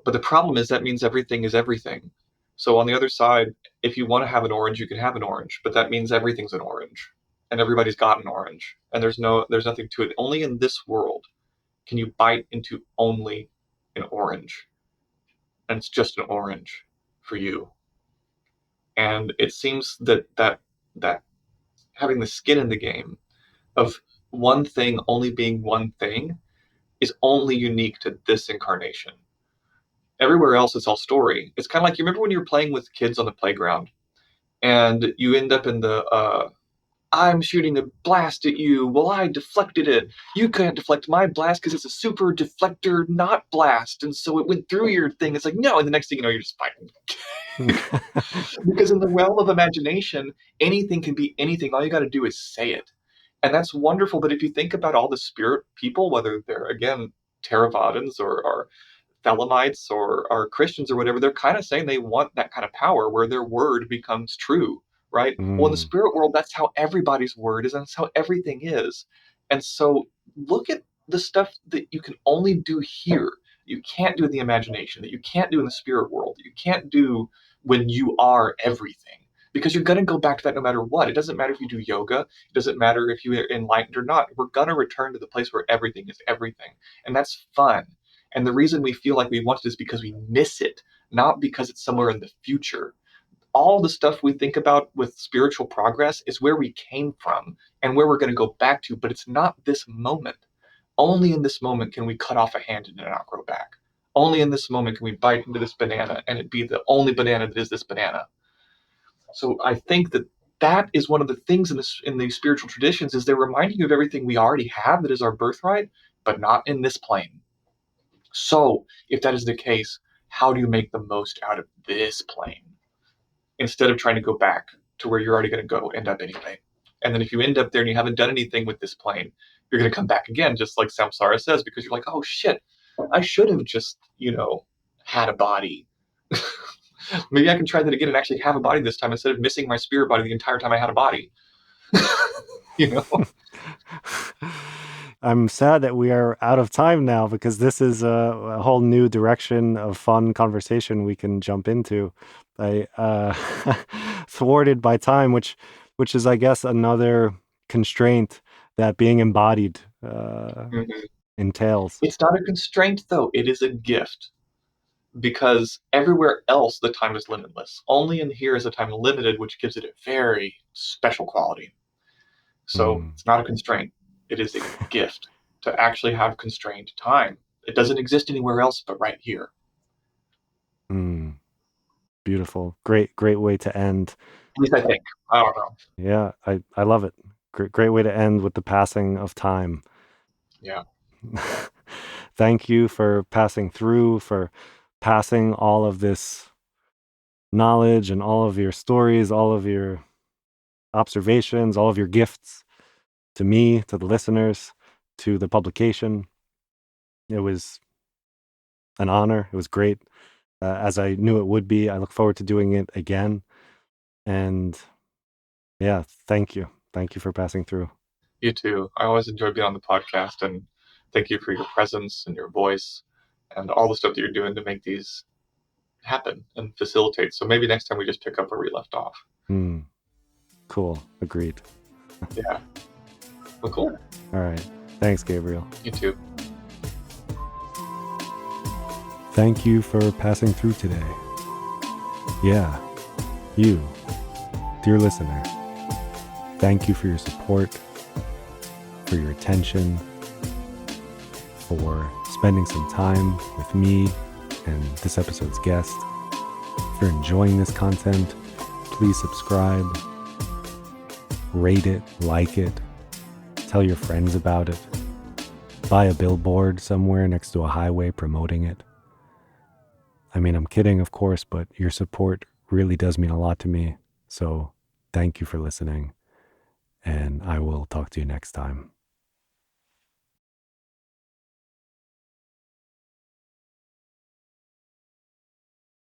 But the problem is that means everything is everything. So on the other side, if you want to have an orange, you can have an orange, but that means everything's an orange, and everybody's got an orange, and there's nothing to it. Only in this world can you bite into only an orange, and it's just an orange for you. And it seems that having the skin in the game of one thing only being one thing is only unique to this incarnation. Everywhere else, it's all story. It's kind of like you remember when you were playing with kids on the playground and you end up in the I'm shooting a blast at you. Well, I deflected it. You can't deflect my blast because it's a super deflector, not blast. And so it went through your thing. It's like, no. And the next thing you know, you're just fighting. Because in the realm of imagination, anything can be anything. All you got to do is say it. And that's wonderful. But if you think about all the spirit people, whether they're, again, Theravadins or Thelemites or are Christians or whatever, they're kind of saying they want that kind of power where their word becomes true, right? Well, in the Mm, spirit world, that's how everybody's word is, and that's how everything is. And so look at the stuff that you can only do here. You can't do in the imagination, that you can't do in the spirit world, that you can't do when you are everything. Because you're going to go back to that no matter what. It doesn't matter if you do yoga. It doesn't matter if you're enlightened or not. We're going to return to the place where everything is everything. And that's fun. And the reason we feel like we want it is because we miss it, not because it's somewhere in the future. All the stuff we think about with spiritual progress is where we came from and where we're going to go back to, but it's not this moment. Only in this moment can we cut off a hand and it not grow back. Only in this moment can we bite into this banana and it be the only banana that is this banana. So I think that that is one of the things in the spiritual traditions is they're reminding you of everything we already have that is our birthright, but not in this plane. So, if that is the case, how do you make the most out of this plane instead of trying to go back to where you're already going to go end up anyway? And then if you end up there and you haven't done anything with this plane, you're going to come back again, just like samsara says, because you're like, oh shit, I should have just, had a body. Maybe I can try that again and actually have a body this time instead of missing my spirit body the entire time I had a body. you know? I'm sad that we are out of time now because this is a whole new direction of fun conversation we can jump into. I thwarted by time, which is, I guess, another constraint that being embodied Mhm. entails. It's not a constraint, though. It is a gift. Because everywhere else the time is limitless. Only in here is the time limited, which gives it a very special quality. So Mm, it's not a constraint. It is a gift to actually have constrained time. It doesn't exist anywhere else but right here. mm, beautiful. Great way to end. At least I think. I don't know. Yeah, I love it. Great way to end with the passing of time. Yeah. Thank you for passing through, for passing all of this knowledge and all of your stories, all of your observations, all of your gifts to me, to the listeners, to the publication. It was an honor. It was great, as I knew it would be. I look forward to doing it again. And yeah, thank you. Thank you for passing through. You too. I always enjoy being on the podcast, and thank you for your presence and your voice and all the stuff that you're doing to make these happen and facilitate. So maybe next time we just pick up where we left off. Hmm. Cool. Agreed. Yeah. Well, cool. All right. Thanks, Gabriel. You too. Thank you for passing through today. Yeah, you, dear listener. Thank you for your support, for your attention, for spending some time with me and this episode's guest. If you're enjoying this content, please subscribe, rate it, like it, tell your friends about it, buy a billboard somewhere next to a highway promoting it. I mean, I'm kidding, of course, but your support really does mean a lot to me. So thank you for listening, and I will talk to you next time.